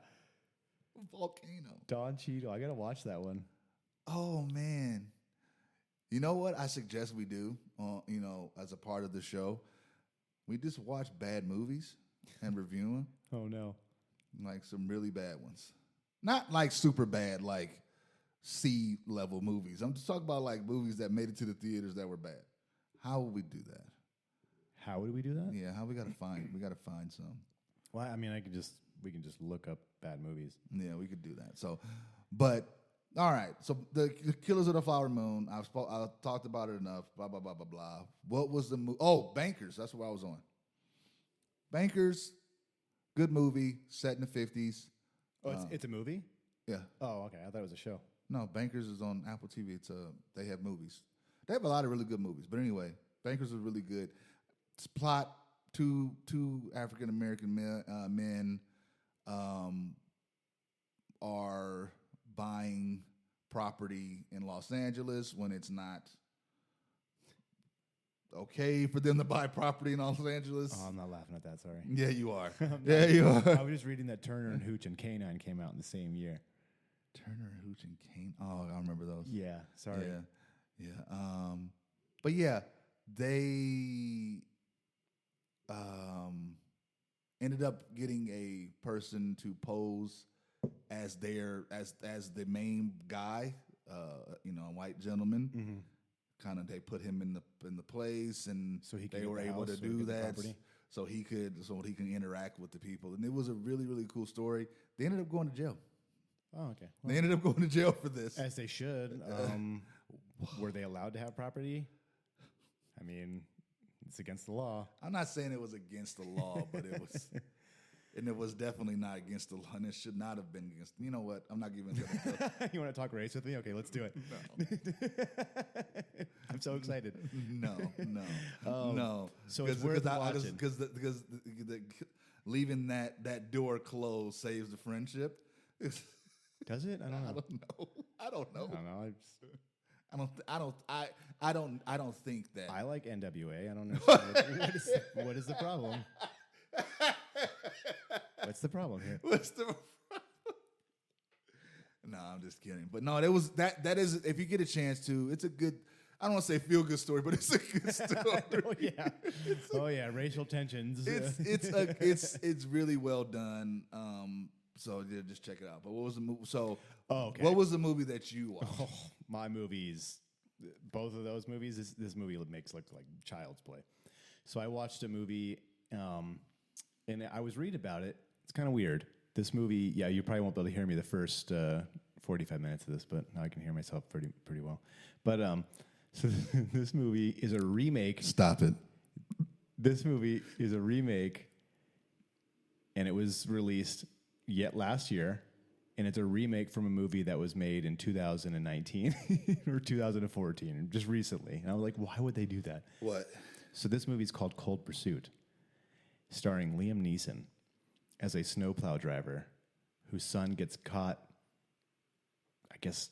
[SPEAKER 3] Volcano.
[SPEAKER 2] Don Cheadle. I gotta watch that one.
[SPEAKER 3] Oh man. You know what I suggest we do, as a part of the show? We just watch bad movies and review them,
[SPEAKER 2] Oh no.
[SPEAKER 3] like some really bad ones. Not like super bad, like C-level movies. I'm just talking about like movies that made it to the theaters that were bad. How would we do that?
[SPEAKER 2] How would we do that?
[SPEAKER 3] Yeah, we gotta find some.
[SPEAKER 2] Well, I mean, we can just look up bad movies.
[SPEAKER 3] Yeah, we could do that. So, but all right. So the Killers of the Flower Moon. I talked about it enough. Blah blah blah blah blah. What was the movie? Oh, Bankers. That's what I was on. Bankers, good movie set in the 50s.
[SPEAKER 2] Oh, it's a movie?
[SPEAKER 3] Yeah.
[SPEAKER 2] Oh, okay. I thought it was a show.
[SPEAKER 3] No, Bankers is on Apple TV. They have movies. They have a lot of really good movies. But anyway, Bankers is really good. It's plot: two African American men are buying property in Los Angeles when it's not okay for them to buy property in Los Angeles.
[SPEAKER 2] Oh, I'm not laughing at that. Sorry.
[SPEAKER 3] Yeah, you are. Yeah, you are.
[SPEAKER 2] I was just reading that Turner and Hooch and Canine came out in the same year.
[SPEAKER 3] Turner, Hooch, and Kane. Oh, I remember those.
[SPEAKER 2] Yeah. Sorry.
[SPEAKER 3] Yeah. But yeah, they ended up getting a person to pose as the main guy, a white gentleman.
[SPEAKER 2] Mm-hmm.
[SPEAKER 3] Kind of, they put him in the place, and
[SPEAKER 2] So he could
[SPEAKER 3] they
[SPEAKER 2] get
[SPEAKER 3] were
[SPEAKER 2] the
[SPEAKER 3] able
[SPEAKER 2] house,
[SPEAKER 3] to
[SPEAKER 2] so he
[SPEAKER 3] do
[SPEAKER 2] could get the
[SPEAKER 3] that,
[SPEAKER 2] property?
[SPEAKER 3] so he can interact with the people, and it was a really really cool story. They ended up going to jail.
[SPEAKER 2] Oh, okay.
[SPEAKER 3] They ended up going to jail for this.
[SPEAKER 2] As they should. Were they allowed to have property? I mean, it's against the law.
[SPEAKER 3] I'm not saying it was against the law, but it was, and it was definitely not against the law, and it should not have been against. You know what? I'm not giving it.
[SPEAKER 2] You want to talk race with me? Okay, let's do it. I'm so excited.
[SPEAKER 3] No.
[SPEAKER 2] So it's worth watching.
[SPEAKER 3] Because leaving that door closed saves the friendship.
[SPEAKER 2] Does it? I don't know.
[SPEAKER 3] I don't know.
[SPEAKER 2] I don't know.
[SPEAKER 3] I don't think that.
[SPEAKER 2] I like NWA. I don't know. What is the problem? What's the problem here?
[SPEAKER 3] What's the? No, I'm just kidding. But no, that is, if you get a chance to, it's a good. I don't want to say feel good story, but it's a good story.
[SPEAKER 2] Oh yeah, racial tensions.
[SPEAKER 3] It's really well done. So yeah, just check it out. But what was the movie? So what was the movie that you watched?
[SPEAKER 2] Oh, my movies, both of those movies. This movie makes look like child's play. So I watched a movie, and I was reading about it. It's kind of weird. This movie, yeah, you probably won't be able to hear me the first 45 minutes of this, but now I can hear myself pretty well. But so this movie is a remake.
[SPEAKER 3] Stop it.
[SPEAKER 2] This movie is a remake, and it was released yet last year, and it's a remake from a movie that was made in 2019 or 2014, just recently. And I was like, why would they do that?
[SPEAKER 3] What?
[SPEAKER 2] So this movie's called Cold Pursuit, starring Liam Neeson as a snowplow driver whose son gets caught, I guess,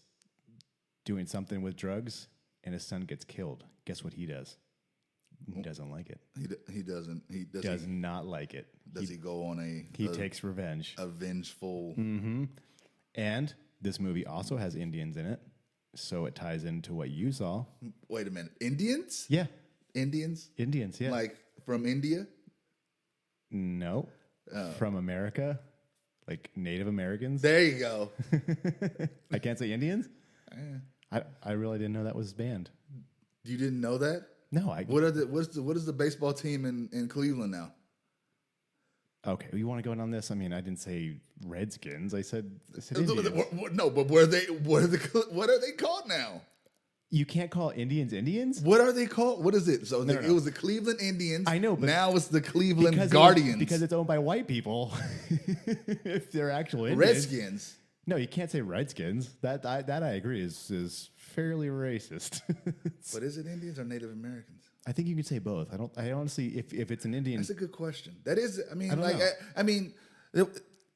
[SPEAKER 2] doing something with drugs, and his son gets killed. Guess what he does? He doesn't like it.
[SPEAKER 3] He doesn't. He
[SPEAKER 2] does not like it.
[SPEAKER 3] Does he go on
[SPEAKER 2] He takes revenge.
[SPEAKER 3] a vengeful?
[SPEAKER 2] Mm-hmm. And this movie also has Indians in it, so it ties into what you saw.
[SPEAKER 3] Wait a minute, Indians?
[SPEAKER 2] Yeah,
[SPEAKER 3] Indians,
[SPEAKER 2] yeah.
[SPEAKER 3] like from India?
[SPEAKER 2] No, from America, like Native Americans.
[SPEAKER 3] There you go.
[SPEAKER 2] I can't say Indians. I really didn't know that was banned.
[SPEAKER 3] You didn't know that?
[SPEAKER 2] No,
[SPEAKER 3] What is the baseball team in Cleveland now?
[SPEAKER 2] Okay, you want to go in on this? I mean, I didn't say Redskins. I said Indians.
[SPEAKER 3] No, but what are they called now?
[SPEAKER 2] You can't call Indians Indians?
[SPEAKER 3] What are they called? What is it? So
[SPEAKER 2] No.
[SPEAKER 3] it was the Cleveland Indians.
[SPEAKER 2] I know, but
[SPEAKER 3] now it's the Cleveland
[SPEAKER 2] Guardians.
[SPEAKER 3] Guardians.
[SPEAKER 2] Because it's owned by white people. If they're actual Indians.
[SPEAKER 3] Redskins.
[SPEAKER 2] No, you can't say Redskins. That I agree is fairly racist.
[SPEAKER 3] But is it Indians or Native Americans?
[SPEAKER 2] I think you can say both. I honestly, if it's an Indian,
[SPEAKER 3] That's a good question. That is, I mean,
[SPEAKER 2] I don't know.
[SPEAKER 3] I mean,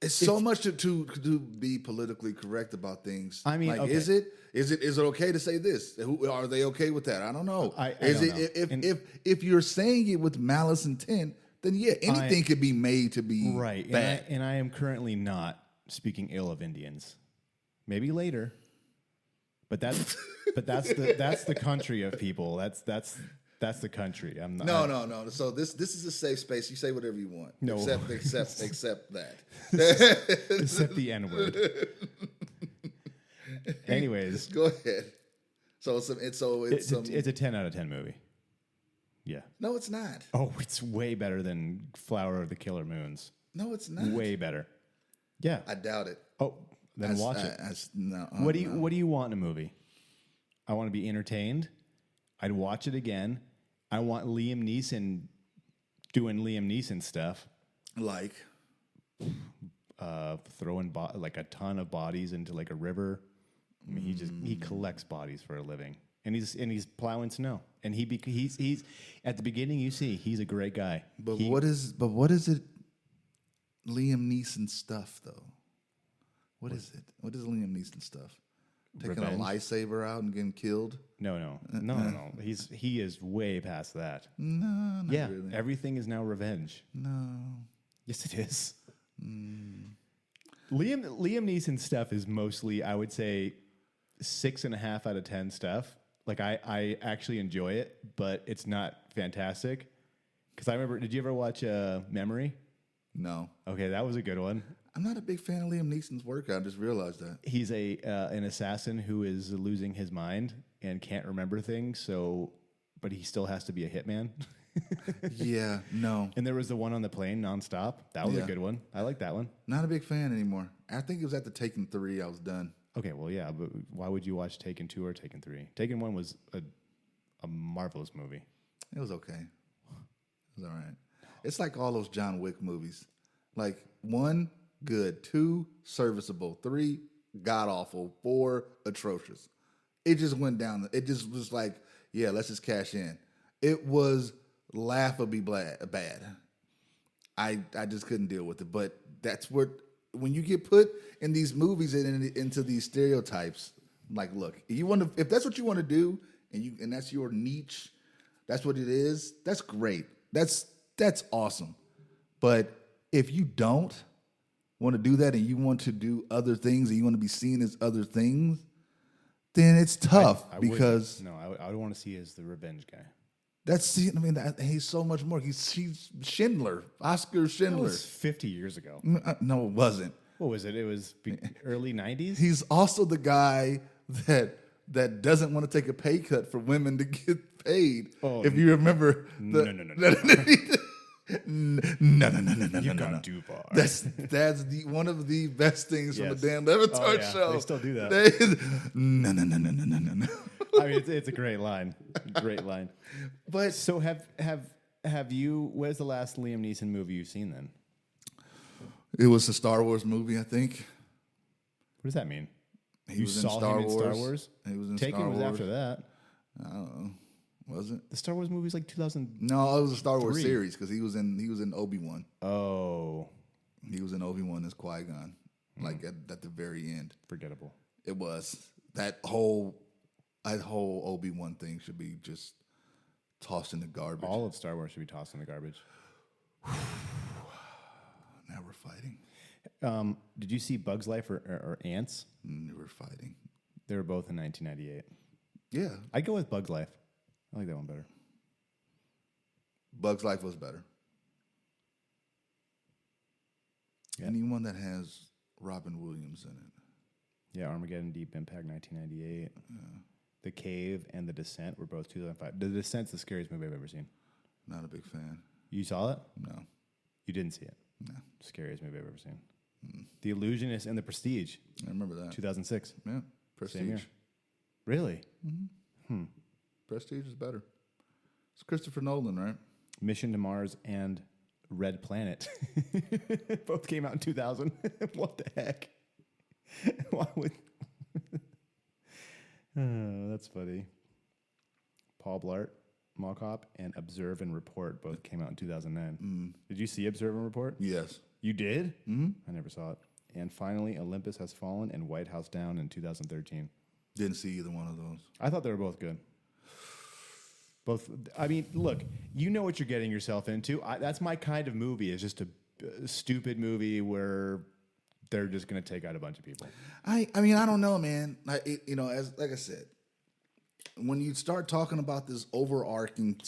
[SPEAKER 3] it's so much to be politically correct about things.
[SPEAKER 2] I mean,
[SPEAKER 3] like,
[SPEAKER 2] okay.
[SPEAKER 3] is it okay to say this? Are they okay with that? I don't know.
[SPEAKER 2] I don't know.
[SPEAKER 3] If you're saying it with malice intent, then yeah, anything could be made to be
[SPEAKER 2] Right.
[SPEAKER 3] bad.
[SPEAKER 2] And I am currently not speaking ill of Indians. Maybe later. But that's the country of people. That's the country. I'm not.
[SPEAKER 3] No. So this is a safe space. You say whatever you want.
[SPEAKER 2] No.
[SPEAKER 3] Except that.
[SPEAKER 2] Except the N-word. Anyways,
[SPEAKER 3] Go ahead. So it's
[SPEAKER 2] a 10 out of 10 movie. Yeah.
[SPEAKER 3] no, it's not.
[SPEAKER 2] Oh, it's way better than Flower of the Killer Moons.
[SPEAKER 3] No, it's not.
[SPEAKER 2] Way better. Yeah.
[SPEAKER 3] I doubt it.
[SPEAKER 2] Oh, then watch it.
[SPEAKER 3] No.
[SPEAKER 2] What do you want in a movie? I want to be entertained. I'd watch it again. I want Liam Neeson doing Liam Neeson stuff,
[SPEAKER 3] like?
[SPEAKER 2] throwing like a ton of bodies into like a river. I mean, he collects bodies for a living, and he's plowing snow. And he's at the beginning. You see, he's a great guy.
[SPEAKER 3] But what is it? Liam Neeson stuff though. What is it? What is Liam Neeson stuff? Taking
[SPEAKER 2] Revenge?
[SPEAKER 3] a lightsaber out and getting killed?
[SPEAKER 2] No. He is way past that.
[SPEAKER 3] No, not
[SPEAKER 2] Yeah,
[SPEAKER 3] really.
[SPEAKER 2] everything is now revenge.
[SPEAKER 3] No.
[SPEAKER 2] Yes, it is. Liam Neeson stuff is mostly, I would say, 6.5 out of 10 stuff. Like I actually enjoy it, but it's not fantastic. Because I remember, did you ever watch Memory?
[SPEAKER 3] No.
[SPEAKER 2] Okay, that was a good one.
[SPEAKER 3] I'm not a big fan of Liam Neeson's work. I just realized that.
[SPEAKER 2] He's an assassin who is losing his mind and can't remember things. But he still has to be a hitman.
[SPEAKER 3] Yeah, no.
[SPEAKER 2] And there was the one on the plane nonstop. That was a
[SPEAKER 3] Yeah.
[SPEAKER 2] good one. I like that one.
[SPEAKER 3] Not a big fan anymore. I think it was at the Taken 3 I was done.
[SPEAKER 2] Okay, well, yeah, but why would you watch Taken 2 or Taken 3? Taken 1 was a marvelous movie.
[SPEAKER 3] It was okay. It was all right. It's like all those John Wick movies. Like 1, good. 2, serviceable. 3, god-awful. 4, atrocious. It just went down. It just was like, yeah, let's just cash in. It was laughably bad. I just couldn't deal with it. But that's what, when you get put in these movies and into these stereotypes, like, look, if that's what you want to do, and that's your niche, that's what it is. That's great. That's awesome. But if you don't want to do that, and you want to do other things, and you want to be seen as other things, then it's tough because
[SPEAKER 2] I would want to see as the revenge guy.
[SPEAKER 3] he's so much more. He's Schindler, Oscar
[SPEAKER 2] That
[SPEAKER 3] Schindler.
[SPEAKER 2] was 50 years ago.
[SPEAKER 3] No, it wasn't.
[SPEAKER 2] What was it? It was early 90s?
[SPEAKER 3] He's also the guy that doesn't want to take a pay cut for women to get paid.
[SPEAKER 2] Oh,
[SPEAKER 3] if you remember,
[SPEAKER 2] No.
[SPEAKER 3] no.
[SPEAKER 2] gone too far.
[SPEAKER 3] That's one of the best things from the
[SPEAKER 2] Yes.
[SPEAKER 3] Dan Levitar
[SPEAKER 2] Oh, yeah.
[SPEAKER 3] show.
[SPEAKER 2] They still do that.
[SPEAKER 3] No.
[SPEAKER 2] I mean, it's a great line. Great line.
[SPEAKER 3] But
[SPEAKER 2] So have you, where's the last Liam Neeson movie you've seen then?
[SPEAKER 3] it was a Star Wars movie, I think.
[SPEAKER 2] What does that mean?
[SPEAKER 3] He was
[SPEAKER 2] saw
[SPEAKER 3] in Star
[SPEAKER 2] him in
[SPEAKER 3] Wars.
[SPEAKER 2] Star Wars?
[SPEAKER 3] He was in
[SPEAKER 2] Taken
[SPEAKER 3] Star
[SPEAKER 2] was
[SPEAKER 3] Wars.
[SPEAKER 2] after that.
[SPEAKER 3] I don't know. Was it?
[SPEAKER 2] The Star Wars movie was like 2000.
[SPEAKER 3] No, it was a Star Wars
[SPEAKER 2] 3.
[SPEAKER 3] series because he was in Obi-Wan.
[SPEAKER 2] Oh,
[SPEAKER 3] He was in Obi-Wan as Qui-Gon, like at the very end.
[SPEAKER 2] forgettable.
[SPEAKER 3] It was that whole Obi-Wan thing should be just tossed in the garbage.
[SPEAKER 2] All of Star Wars should be tossed in the garbage.
[SPEAKER 3] Now we're fighting.
[SPEAKER 2] Did you see Bug's Life or Ants?
[SPEAKER 3] We're fighting.
[SPEAKER 2] They were both in 1998.
[SPEAKER 3] Yeah,
[SPEAKER 2] I'd go with Bug's Life. I like that one better.
[SPEAKER 3] Bug's Life was better.
[SPEAKER 2] Yeah.
[SPEAKER 3] Anyone that has Robin Williams in it.
[SPEAKER 2] Yeah, Armageddon, Deep Impact, 1998. The Cave and The Descent were both 2005. The Descent's the scariest movie I've ever seen.
[SPEAKER 3] Not a big fan.
[SPEAKER 2] You saw it?
[SPEAKER 3] No.
[SPEAKER 2] You didn't see it?
[SPEAKER 3] No.
[SPEAKER 2] Scariest movie I've ever seen. The Illusionist and The Prestige,
[SPEAKER 3] I remember that.
[SPEAKER 2] 2006.
[SPEAKER 3] Yeah.
[SPEAKER 2] Same
[SPEAKER 3] Prestige.
[SPEAKER 2] year. Really?
[SPEAKER 3] Prestige is better. It's Christopher Nolan, right?
[SPEAKER 2] Mission to Mars and Red Planet. Both came out in 2000. What the heck? Why would... Oh, that's funny. Paul Blart, Mall Cop, and Observe and Report both came out in 2009. Did you see Observe and Report?
[SPEAKER 3] Yes.
[SPEAKER 2] You did? Mm-hmm. I never saw it. And finally, Olympus Has Fallen and White House Down in 2013.
[SPEAKER 3] Didn't see either one of those.
[SPEAKER 2] I thought they were both good. Both. I mean, look, you know what you're getting yourself into. That's my kind of movie. Is just a stupid movie where they're just going to take out a bunch of people.
[SPEAKER 3] I mean, I don't know, man. As like I said, when you start talking about this overarching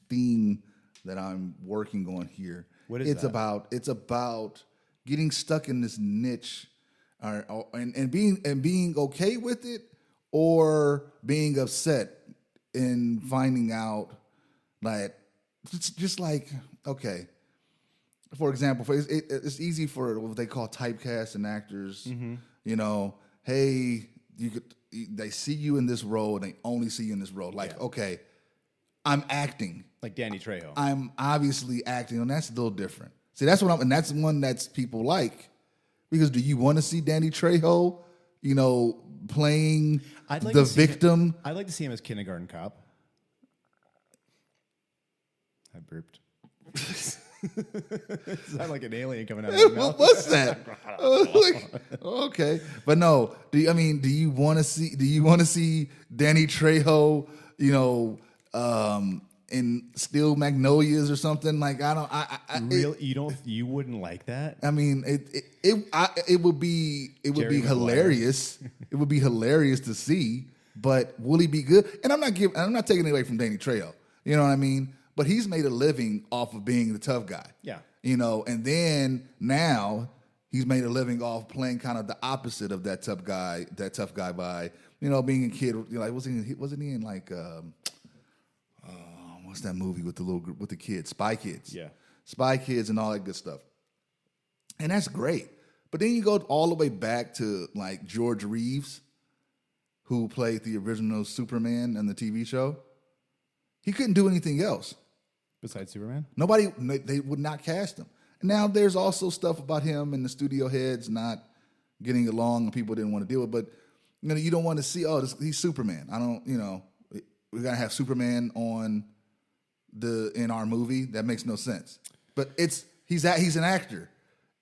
[SPEAKER 3] theme that I'm working on here,
[SPEAKER 2] What is
[SPEAKER 3] it's
[SPEAKER 2] that?
[SPEAKER 3] it's about getting stuck in this niche, and being okay with it, or being upset and finding out that it's just like, okay. For example, it's easy for what they call typecasting actors. You know, hey, they see you in this role and they only see you in this role. Like, okay, I'm acting.
[SPEAKER 2] Like Danny Trejo.
[SPEAKER 3] I'm obviously acting, and that's a little different. See, and that's one that's people like, because do you want to see Danny Trejo, playing the victim?
[SPEAKER 2] I'd like to see him as Kindergarten Cop. I burped. Is that like an alien coming out of my mouth?
[SPEAKER 3] What's that? Okay, but no. Do you want to see Danny Trejo? In Steel Magnolias or something? Like, I don't.
[SPEAKER 2] You wouldn't like that?
[SPEAKER 3] I mean, it would be
[SPEAKER 2] Jerry Maguire.
[SPEAKER 3] hilarious. It would be hilarious to see, but will he be good? And I'm not taking it away from Danny Trejo. You know what I mean? But he's made a living off of being the tough guy.
[SPEAKER 2] Yeah.
[SPEAKER 3] And then now he's made a living off playing kind of the opposite of that tough guy by, being a kid. Like, wasn't he in like what's that movie with the kids? Spy Kids.
[SPEAKER 2] Yeah.
[SPEAKER 3] Spy Kids and all that good stuff. And that's great. But then you go all the way back to like George Reeves, who played the original Superman in the TV show. He couldn't do anything else.
[SPEAKER 2] Besides Superman?
[SPEAKER 3] They would not cast him. Now, there's also stuff about him and the studio heads not getting along and people didn't want to deal with. But, you don't want to see, he's Superman. We got to have Superman in our movie. That makes no sense. But he's an actor.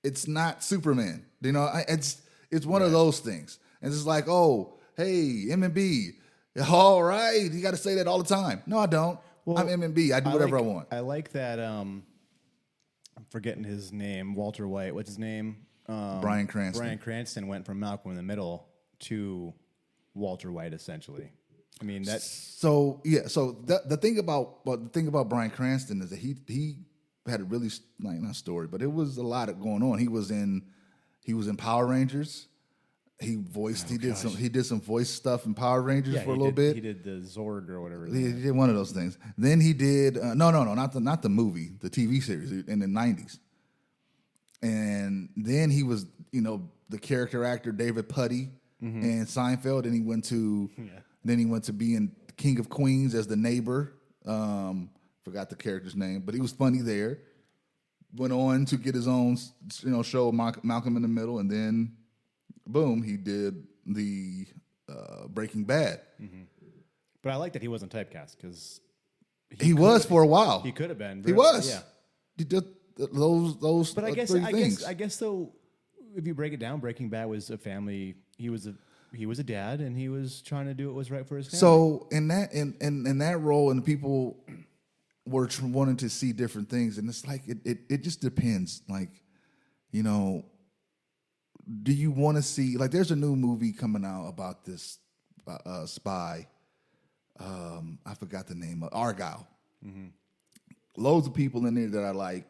[SPEAKER 3] It's not Superman. It's one of those things. And it's like, oh, hey, M&B. All right, you got to say that all the time. No, I don't.
[SPEAKER 2] Well,
[SPEAKER 3] I'm M&B. I do whatever I want.
[SPEAKER 2] I like that. I'm forgetting his name. Walter White. What's his name?
[SPEAKER 3] Bryan Cranston.
[SPEAKER 2] Bryan Cranston went from Malcolm in the Middle to Walter White, essentially. I mean, that's
[SPEAKER 3] so yeah. So the thing about Bryan Cranston is that he had a really not story, but it was a lot going on. He was in Power Rangers. He did some voice stuff in Power Rangers for a little bit.
[SPEAKER 2] He did the Zorg or whatever.
[SPEAKER 3] He did one of those things. Then he did no, not the movie, the TV series in the 90s. And then he was, the character actor David Puddy in Seinfeld. And he went to being King of Queens as the neighbor. Forgot the character's name, but he was funny there. Went on to get his own, show, Malcolm in the Middle, and then boom, he did the Breaking Bad.
[SPEAKER 2] Mm-hmm. But I like that he wasn't typecast because
[SPEAKER 3] he was for a while.
[SPEAKER 2] He could have been.
[SPEAKER 3] He was.
[SPEAKER 2] Yeah.
[SPEAKER 3] He did those.
[SPEAKER 2] But I guess
[SPEAKER 3] three things.
[SPEAKER 2] I guess though, if you break it down, Breaking Bad was a family. He was a dad, and he was trying to do what was right for his family.
[SPEAKER 3] So in that role, and people were wanting to see different things, and it's like it just depends. Like, do you want to see, like, there's a new movie coming out about this spy. I forgot the name of Argyle. Mm-hmm. Loads of people in there that I like,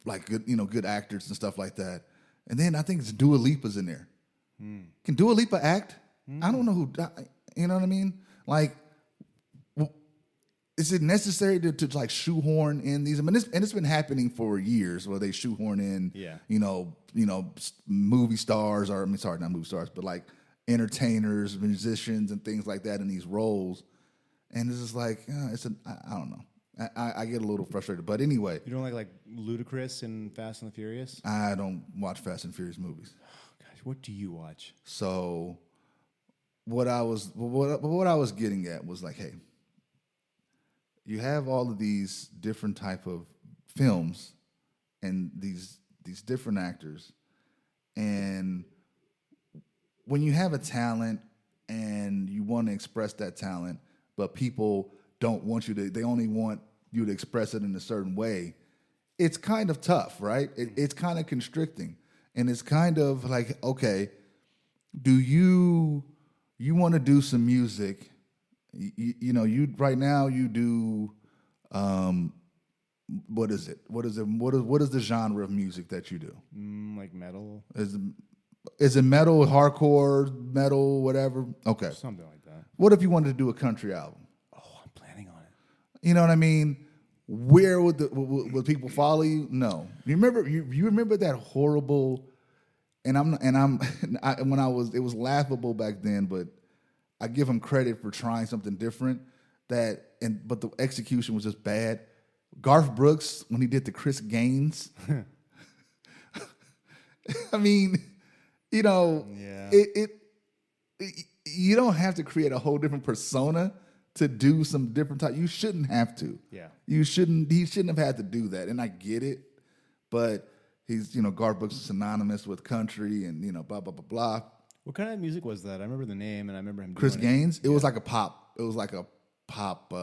[SPEAKER 3] like good actors and stuff like that. And then I think it's Dua Lipa's in there. Mm. Can Dua Lipa act? I don't know who. You know what I mean? Like, is it necessary to like shoehorn in these? I mean, it's been happening for years where they shoehorn in, movie stars, or not movie stars, but like entertainers, musicians, and things like that in these roles. And it's just like, I don't know. I get a little frustrated. But anyway,
[SPEAKER 2] you don't like Ludacris in Fast and the Furious?
[SPEAKER 3] I don't watch Fast and Furious movies.
[SPEAKER 2] Oh, gosh, what do you watch?
[SPEAKER 3] So what I was getting at was like, hey, you have all of these different type of films and these different actors, and when you have a talent and you want to express that talent, but people don't want you to, they only want you to express it in a certain way, it's kind of tough, right? It's kind of constricting. And it's kind of like, okay, do you want to do some music? You right now you do, what is it? What is the genre of music that you do?
[SPEAKER 2] Like metal,
[SPEAKER 3] Is it metal, hardcore, metal, whatever? Okay.
[SPEAKER 2] something like that.
[SPEAKER 3] What if you wanted to do a country album?
[SPEAKER 2] Oh, I'm planning on it.
[SPEAKER 3] You know what I mean? Where would people follow you? No. You remember that horrible? And it was laughable back then, but I give him credit for trying something different. But the execution was just bad. Garth Brooks, when he did the Chris Gaines, I mean,
[SPEAKER 2] Yeah.
[SPEAKER 3] You don't have to create a whole different persona to do some different type. You shouldn't have to.
[SPEAKER 2] Yeah.
[SPEAKER 3] He shouldn't have had to do that. And I get it, but he's, Garth Brooks is synonymous with country and, blah, blah, blah, blah.
[SPEAKER 2] What kind of music was that? I remember the name, and I remember him.
[SPEAKER 3] Chris
[SPEAKER 2] doing
[SPEAKER 3] Gaines, it was like a pop. It was like a pop.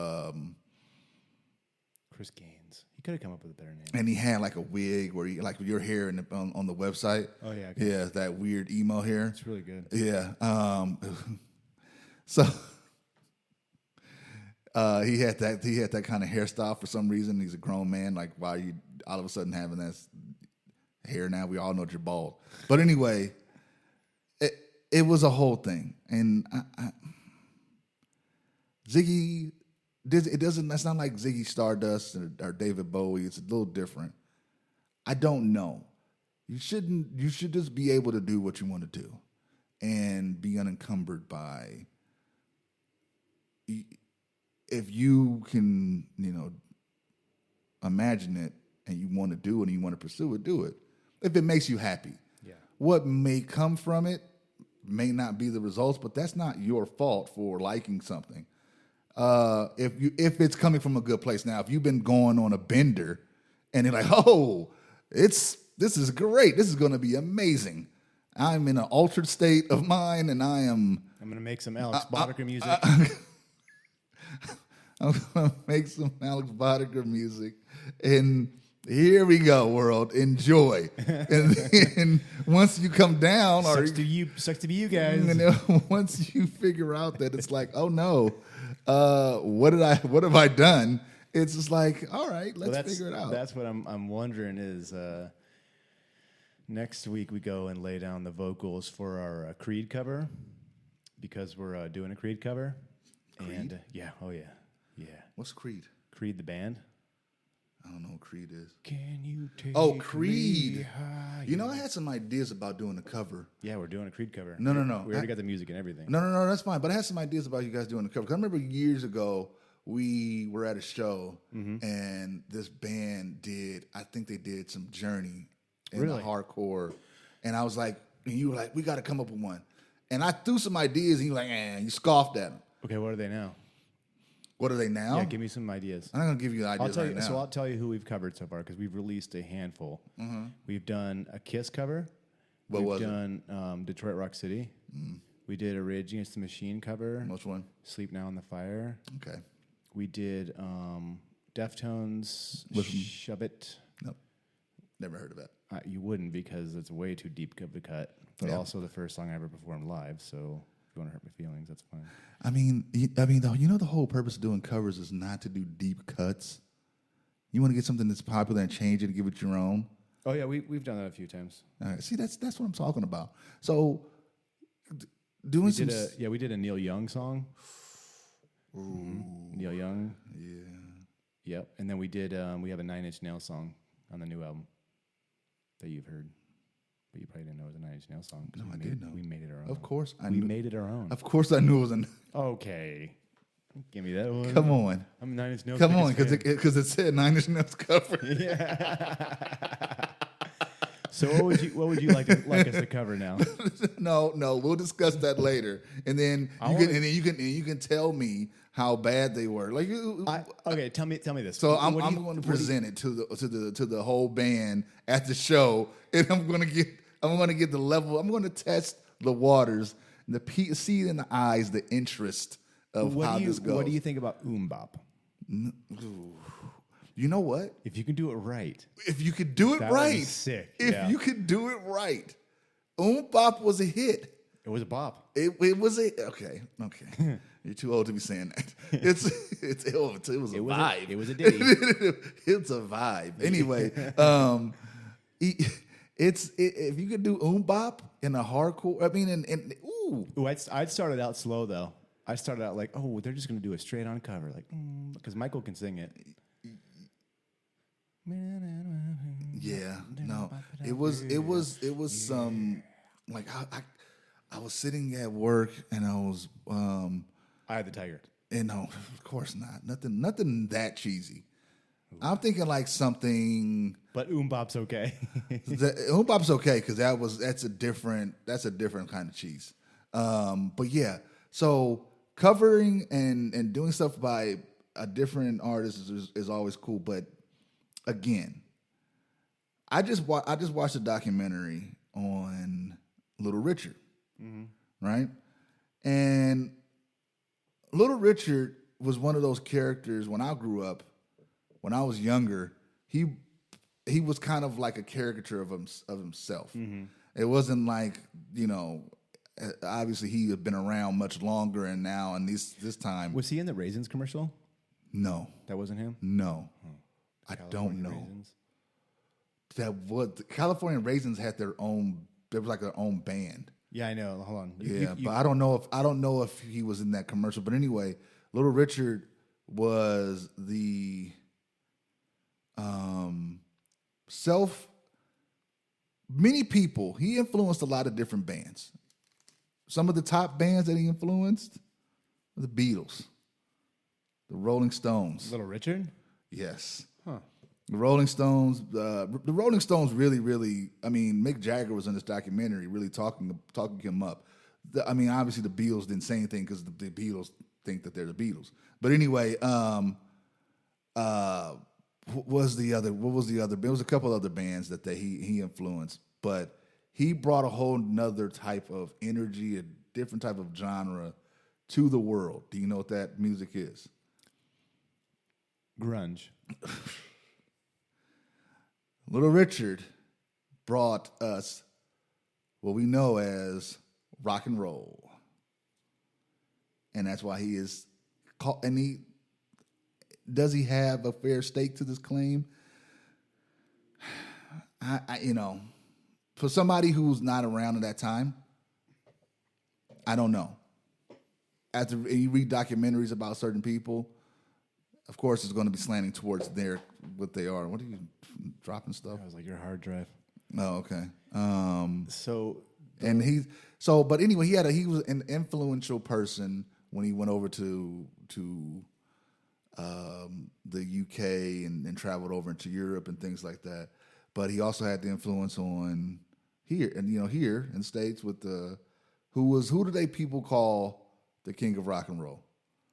[SPEAKER 2] Chris Gaines. He could have come up with a better name.
[SPEAKER 3] And he had like a wig where he, like your hair on the website.
[SPEAKER 2] Oh, yeah. Okay.
[SPEAKER 3] Yeah, that weird emo hair.
[SPEAKER 2] It's really good.
[SPEAKER 3] Yeah. So he had that kind of hairstyle for some reason. He's a grown man. Like, why are you all of a sudden having that hair now? We all know that you're bald. But anyway, it was a whole thing. And Ziggy, that's not like Ziggy Stardust or David Bowie. It's a little different. I don't know. You should just be able to do what you want to do and be unencumbered by, if you can, imagine it and you want to do it and you want to pursue it, do it. If it makes you happy.
[SPEAKER 2] Yeah.
[SPEAKER 3] What may come from it may not be the results, but that's not your fault for liking something. If it's coming from a good place. Now, if you've been going on a bender and you're like, oh, this is great. This is going to be amazing. I'm in an altered state of mind and I'm
[SPEAKER 2] going to make some Alex Boddicker music.
[SPEAKER 3] I'm going to make some Alex Boddicker music. And here we go, world. Enjoy. And then once you come down,
[SPEAKER 2] sucks to be you guys.
[SPEAKER 3] Once you figure out that it's like, oh no, what have I done? It's just like, all right, let's figure it out.
[SPEAKER 2] That's what I'm wondering is next week we go and lay down the vocals for our Creed cover, because we're doing a Creed cover.
[SPEAKER 3] Creed?
[SPEAKER 2] And yeah.
[SPEAKER 3] What's Creed?
[SPEAKER 2] Creed the band.
[SPEAKER 3] I don't know what Creed is.
[SPEAKER 2] Can you take
[SPEAKER 3] Creed.
[SPEAKER 2] me higher?
[SPEAKER 3] I had some ideas about doing a cover.
[SPEAKER 2] Yeah, we're doing a Creed cover.
[SPEAKER 3] No.
[SPEAKER 2] We already got the music and everything.
[SPEAKER 3] No, that's fine. But I had some ideas about you guys doing the cover. 'Cause I remember years ago, we were at a show, and this band I think they did some Journey in the hardcore. And I was like, and you were like, we got to come up with one. And I threw some ideas, and you were like, you scoffed at them.
[SPEAKER 2] Okay, what are they now?
[SPEAKER 3] What are they now?
[SPEAKER 2] Yeah, give me some ideas.
[SPEAKER 3] I'm not going to give you the ideas right now.
[SPEAKER 2] So I'll tell you who we've covered so far, because we've released a handful. We've done a Kiss cover.
[SPEAKER 3] What was it?
[SPEAKER 2] We've done Detroit Rock City. We did a Rage Against the Machine cover.
[SPEAKER 3] Which one?
[SPEAKER 2] Sleep Now in the Fire.
[SPEAKER 3] Okay.
[SPEAKER 2] We did Deftones, Shove It.
[SPEAKER 3] Nope. Never heard of that.
[SPEAKER 2] You wouldn't, because it's way too deep of a cut. But also the first song I ever performed live, so if you want to hurt my feelings, that's fine.
[SPEAKER 3] I mean, the whole purpose of doing covers is not to do deep cuts. You want to get something that's popular and change it and give it your own.
[SPEAKER 2] Oh yeah, we've done that a few times.
[SPEAKER 3] All right. See, that's what I'm talking about. So, doing
[SPEAKER 2] We did a Neil Young song. Neil Young.
[SPEAKER 3] Yeah.
[SPEAKER 2] Yep. And then we did. We have a 9 Inch Nails song on the new album that you've heard, but you probably didn't know it was a 9 Inch Nails song.
[SPEAKER 3] No, I did know.
[SPEAKER 2] We made it our own.
[SPEAKER 3] Of course,
[SPEAKER 2] we made it our own.
[SPEAKER 3] Of course, I knew it was an.
[SPEAKER 2] Okay. Give me that one.
[SPEAKER 3] Come on.
[SPEAKER 2] I'm 9 Inch Nails.
[SPEAKER 3] Come on, because it said 9 Inch Nails cover.
[SPEAKER 2] Yeah. So what would you like us to cover now?
[SPEAKER 3] No, we'll discuss that later, and then you can tell me how bad they were. Like,
[SPEAKER 2] okay, tell me this.
[SPEAKER 3] So I'm going to present it to the whole band at the show, and I'm going to get the level. I'm going to test the waters. see in the eyes the interest of how this goes.
[SPEAKER 2] What do you think about Bop?
[SPEAKER 3] You know what?
[SPEAKER 2] If you can do it right,
[SPEAKER 3] If you could do it
[SPEAKER 2] that would
[SPEAKER 3] right,
[SPEAKER 2] be sick.
[SPEAKER 3] if
[SPEAKER 2] Yeah.
[SPEAKER 3] you could do it right, Bop was a hit.
[SPEAKER 2] It was a bop.
[SPEAKER 3] It was okay. You're too old to be saying that. It was a vibe.
[SPEAKER 2] It was a ditty.
[SPEAKER 3] It's a vibe. Anyway, if you could do Bop in a hardcore, I mean, ooh.
[SPEAKER 2] Ooh, I'd started out slow though. I started out like, oh, they're just gonna do a straight on cover, like, because Michael can sing it.
[SPEAKER 3] Yeah, no, it was some like I was sitting at work and I was
[SPEAKER 2] I had the tiger.
[SPEAKER 3] and no, of course not, nothing that cheesy. I'm thinking like something.
[SPEAKER 2] But Bop's okay.
[SPEAKER 3] Bop's okay because that's a different kind of cheese. But yeah, so covering and doing stuff by a different artist is always cool. But again, I just watched a documentary on Little Richard, right? And Little Richard was one of those characters when I grew up, when I was younger. He was kind of like a caricature of himself. It wasn't like, obviously he had been around much longer, and now and this time.
[SPEAKER 2] Was he in the Raisins commercial?
[SPEAKER 3] No,
[SPEAKER 2] That wasn't him.
[SPEAKER 3] no, I don't know.
[SPEAKER 2] Raisins?
[SPEAKER 3] The California Raisins had their own. There was like their own band.
[SPEAKER 2] Yeah, I know. Hold on.
[SPEAKER 3] But I don't know if he was in that commercial. But anyway, Little Richard was the many people. He influenced a lot of different bands. Some of the top bands that he influenced were the Beatles, the Rolling Stones.
[SPEAKER 2] Little Richard.
[SPEAKER 3] Yes.
[SPEAKER 2] Huh.
[SPEAKER 3] The Rolling Stones. The Rolling Stones really. I mean, Mick Jagger was in this documentary, really talking him up. Obviously the Beatles didn't say anything because the Beatles think that they're the Beatles. But anyway, what was the other? There was a couple other bands that he influenced, but he brought a whole nother type of energy, a different type of genre to the world. Do you know what that music is?
[SPEAKER 2] Grunge.
[SPEAKER 3] Little Richard brought us what we know as rock and roll, and that's why he is called. And does he have a fair stake to this claim? For somebody who's not around at that time, I don't know. After you read documentaries about certain people, of course, it's going to be slanting towards what they are. What are you dropping stuff?
[SPEAKER 2] I was like your hard drive.
[SPEAKER 3] Oh, okay. But anyway, he was an influential person when he went over to the UK and traveled over into Europe and things like that. But he also had the influence on here in the States with who do they people call the king of rock and roll?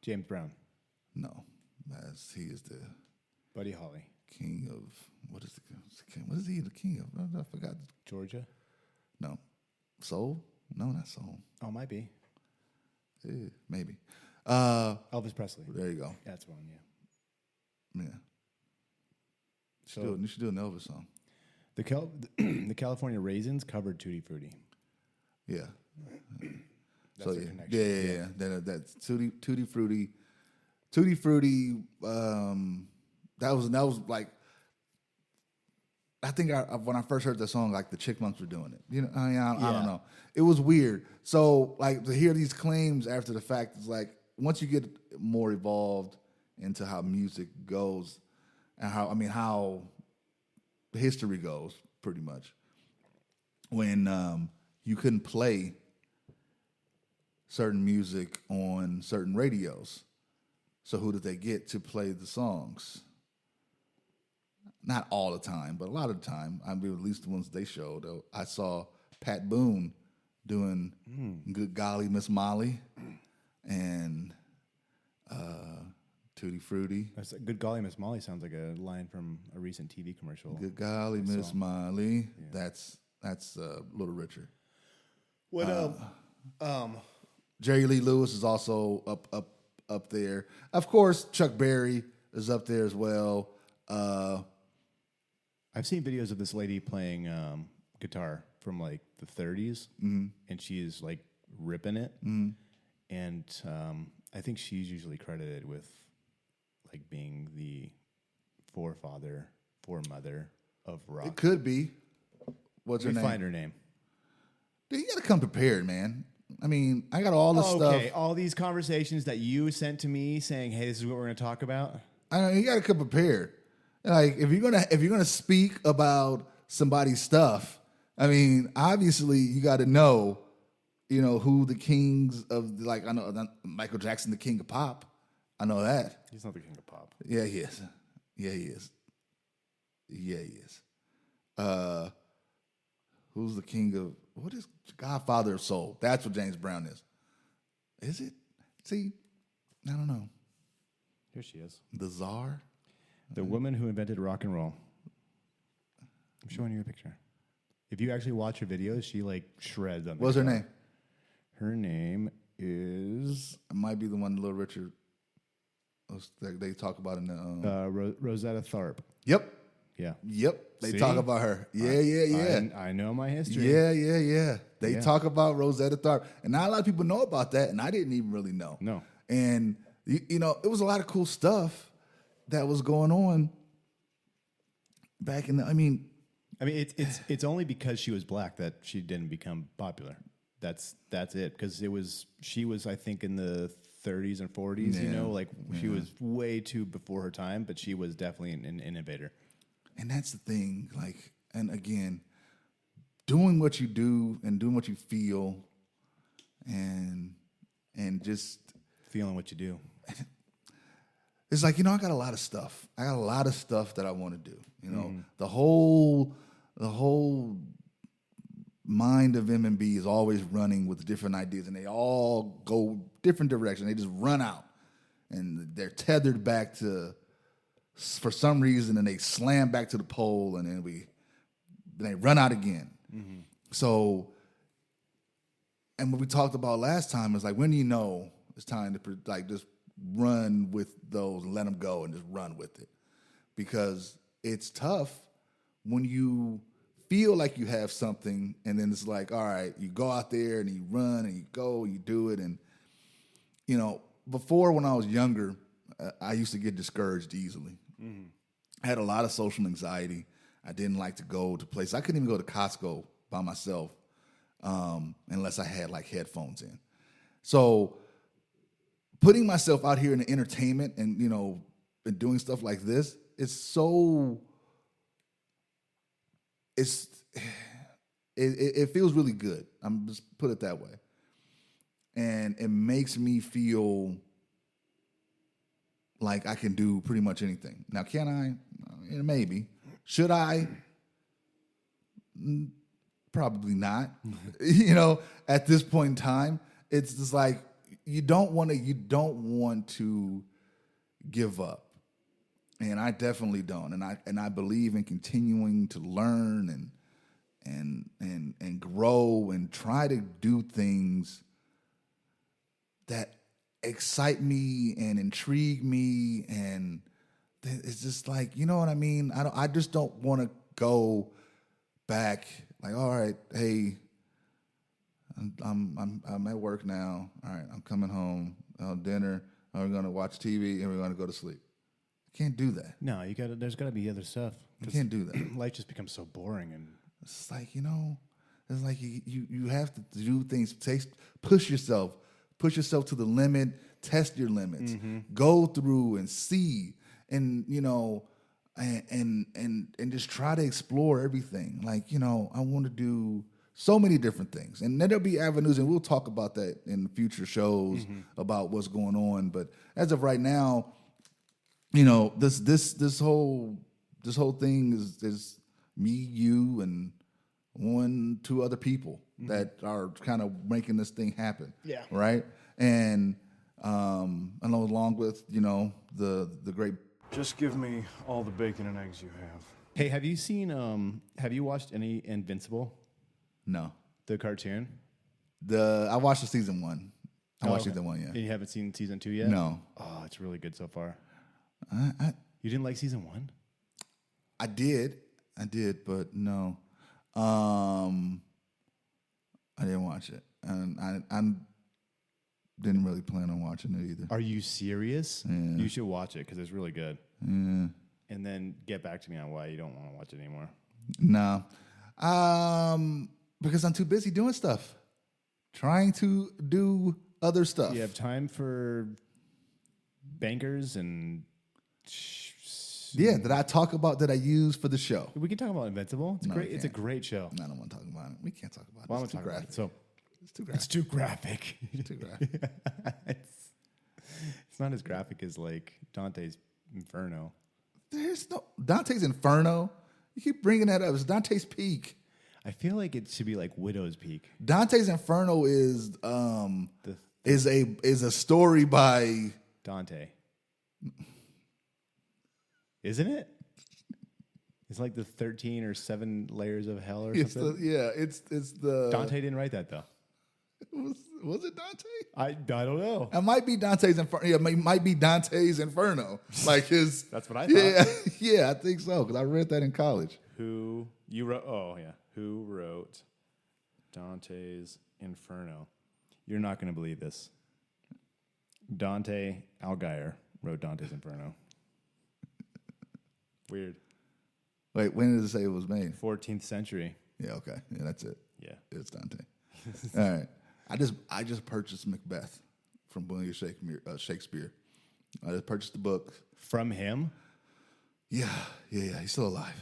[SPEAKER 2] James Brown.
[SPEAKER 3] No, he is the
[SPEAKER 2] Buddy Holly.
[SPEAKER 3] king of what is he the king of? I forgot.
[SPEAKER 2] Georgia.
[SPEAKER 3] No, soul. No, not soul.
[SPEAKER 2] Oh, might be.
[SPEAKER 3] Maybe.
[SPEAKER 2] Elvis Presley.
[SPEAKER 3] There you go.
[SPEAKER 2] That's one.
[SPEAKER 3] Yeah. You should do an Elvis song.
[SPEAKER 2] The California Raisins covered Tutti Frutti.
[SPEAKER 3] Yeah.
[SPEAKER 2] That's the connection.
[SPEAKER 3] Yeah. That's Tutti Frutti. Tutti Frutti. That was like. I think when I first heard the song, like the Chickmunks were doing it. I don't know. It was weird. So like to hear these claims after the fact is like once you get more evolved into how music goes and how history goes, pretty much. When you couldn't play certain music on certain radios, so who did they get to play the songs? Not all the time, but a lot of the time. At least the ones they showed. I saw Pat Boone doing "Good Golly Miss Molly" and Tutti Frutti.
[SPEAKER 2] That's Good Golly Miss Molly sounds like a line from a recent TV commercial.
[SPEAKER 3] Good golly, Miss Molly. Yeah. That's Little Richard.
[SPEAKER 2] What
[SPEAKER 3] Jerry Lee Lewis is also up there. Of course, Chuck Berry is up there as well.
[SPEAKER 2] I've seen videos of this lady playing guitar from like the 30s, and she is like ripping it. And I think she's usually credited with like being the foremother of rock.
[SPEAKER 3] It could be. What's her
[SPEAKER 2] Let me
[SPEAKER 3] name?
[SPEAKER 2] find her name.
[SPEAKER 3] Dude, you got to come prepared, man. I mean, I got all this
[SPEAKER 2] Okay,
[SPEAKER 3] stuff.
[SPEAKER 2] all these conversations that you sent to me saying, "Hey, this is what we're going to talk about."
[SPEAKER 3] I know you got to come prepared. Like if you're gonna speak about somebody's stuff, I mean, obviously you got to know, who the kings of I know Michael Jackson, the king of pop. I know that.
[SPEAKER 2] He's not the king of pop.
[SPEAKER 3] Yeah, he is. Yeah, he is. Yeah, he is. Who's the king of what is Godfather of Soul? That's what James Brown is. Is it? See, I don't know.
[SPEAKER 2] Here she is.
[SPEAKER 3] The czar?
[SPEAKER 2] The woman who invented rock and roll. I'm showing you a picture. If you actually watch her videos, she like shreds on the
[SPEAKER 3] What's her
[SPEAKER 2] guitar.
[SPEAKER 3] name?
[SPEAKER 2] Her name is
[SPEAKER 3] It might be the one Little Richard that they talk about in the.
[SPEAKER 2] Rosetta Tharpe.
[SPEAKER 3] Yep.
[SPEAKER 2] Yeah.
[SPEAKER 3] Yep. They
[SPEAKER 2] See?
[SPEAKER 3] talk about her. Yeah.
[SPEAKER 2] I know my history.
[SPEAKER 3] Yeah. They
[SPEAKER 2] Yeah.
[SPEAKER 3] talk about Rosetta Tharpe. And not a lot of people know about that, and I didn't even really know.
[SPEAKER 2] No.
[SPEAKER 3] And, it was a lot of cool stuff that was going on back in the,
[SPEAKER 2] I mean, it's only because she was black that she didn't become popular. That's it. Because she was I think in the 30s and 40s. She was way too before her time, but she was definitely an innovator.
[SPEAKER 3] And that's the thing. And again, doing what you do and doing what you feel, and just
[SPEAKER 2] Feeling what you do.
[SPEAKER 3] it's I got a lot of stuff. I got a lot of stuff that I want to do. The whole mind of M&B is always running with different ideas, and they all go different directions. They just run out, and they're tethered back to, for some reason, and they slam back to the pole, and then they run out again. So, and what we talked about last time is when do you know it's time to just run with those, let them go, and just run with it, because it's tough when you feel like you have something, and then it's all right, you go out there and you run and you go and you do it. And, before when I was younger, I used to get discouraged easily. I had a lot of social anxiety. I didn't like to go to places. I couldn't even go to Costco by myself unless I had headphones in. So putting myself out here in the entertainment and, and doing stuff like this, it feels really good. I'm just put it that way. And it makes me feel like I can do pretty much anything. Now, can I? Maybe. Should I? Probably not. At this point in time, it's just you don't want to give up. And I definitely don't. And I believe in continuing to learn and grow and try to do things that excite me and intrigue me, and it's just you know what I mean? I just don't want to go back all right, hey, I'm at work now. All right, I'm coming home. Dinner. We're gonna watch TV and we're gonna go to sleep. I can't do that.
[SPEAKER 2] No, there's got to be other stuff.
[SPEAKER 3] You can't do that.
[SPEAKER 2] Life just becomes so boring, and
[SPEAKER 3] it's it's you have to do things. Push yourself to the limit. Test your limits. Go through and see, and and just try to explore everything. I want to do so many different things, and there'll be avenues, and we'll talk about that in future shows about what's going on. But as of right now, this whole thing is me, you, and 1-2 other people that are kind of making this thing happen.
[SPEAKER 1] Yeah.
[SPEAKER 3] Right. And along with the great.
[SPEAKER 5] Just give me all the bacon and eggs you have.
[SPEAKER 2] hey, have you watched any Invincible,
[SPEAKER 3] No.
[SPEAKER 2] the cartoon?
[SPEAKER 3] I watched the season 1. I watched
[SPEAKER 2] okay.
[SPEAKER 3] season 1. Yeah.
[SPEAKER 2] And you haven't seen season 2 yet?
[SPEAKER 3] No.
[SPEAKER 2] Oh, it's really good so far.
[SPEAKER 3] I
[SPEAKER 2] You didn't like season 1?
[SPEAKER 3] I did, but no. I didn't watch it, and I didn't really plan on watching it either.
[SPEAKER 2] Are you serious?
[SPEAKER 3] Yeah.
[SPEAKER 2] You should watch it because it's really good.
[SPEAKER 3] Yeah.
[SPEAKER 2] And then get back to me on why you don't want to watch it anymore.
[SPEAKER 3] No. Because I'm too busy doing stuff, trying to do other stuff.
[SPEAKER 2] You have time for bankers and.
[SPEAKER 3] Yeah, that I talk about that I use for the show.
[SPEAKER 2] We can talk about Invincible. It's
[SPEAKER 3] No,
[SPEAKER 2] great.
[SPEAKER 3] we
[SPEAKER 2] It's a
[SPEAKER 3] can't.
[SPEAKER 2] great show.
[SPEAKER 3] I don't want to talk about it. We can't talk about it.
[SPEAKER 2] Well, I'm
[SPEAKER 3] It's too
[SPEAKER 2] gonna talk about
[SPEAKER 3] graphic.
[SPEAKER 2] it. So
[SPEAKER 3] It's too graphic.
[SPEAKER 2] it's too graphic.
[SPEAKER 3] It's too graphic.
[SPEAKER 2] it's not as graphic as like Dante's Inferno.
[SPEAKER 3] There's no Dante's Inferno. You keep bringing that up. It's Dante's Peak.
[SPEAKER 2] I feel like it should be like Widow's Peak.
[SPEAKER 3] Dante's Inferno is
[SPEAKER 2] The
[SPEAKER 3] is a story by
[SPEAKER 2] Dante. Isn't it? It's like the 13 or 7 layers of hell or something.
[SPEAKER 3] it's the
[SPEAKER 2] Dante didn't write that though.
[SPEAKER 3] was it Dante?
[SPEAKER 2] I don't know.
[SPEAKER 3] It might be Dante's Inferno. Yeah, it might be Dante's Inferno. Like his.
[SPEAKER 2] That's what I
[SPEAKER 3] Yeah,
[SPEAKER 2] thought.
[SPEAKER 3] yeah, I think so because I read that in college.
[SPEAKER 2] Who you wrote? Oh yeah, who wrote Dante's Inferno? You're not going to believe this. Dante Alighieri wrote Dante's Inferno. Weird.
[SPEAKER 3] Wait, when did it say it was made?
[SPEAKER 2] 14th century.
[SPEAKER 3] Yeah, okay, yeah, that's it.
[SPEAKER 2] Yeah.
[SPEAKER 3] It's Dante. All right, I just purchased Macbeth from William Shakespeare. I just purchased the book.
[SPEAKER 2] From him?
[SPEAKER 3] Yeah, he's still alive.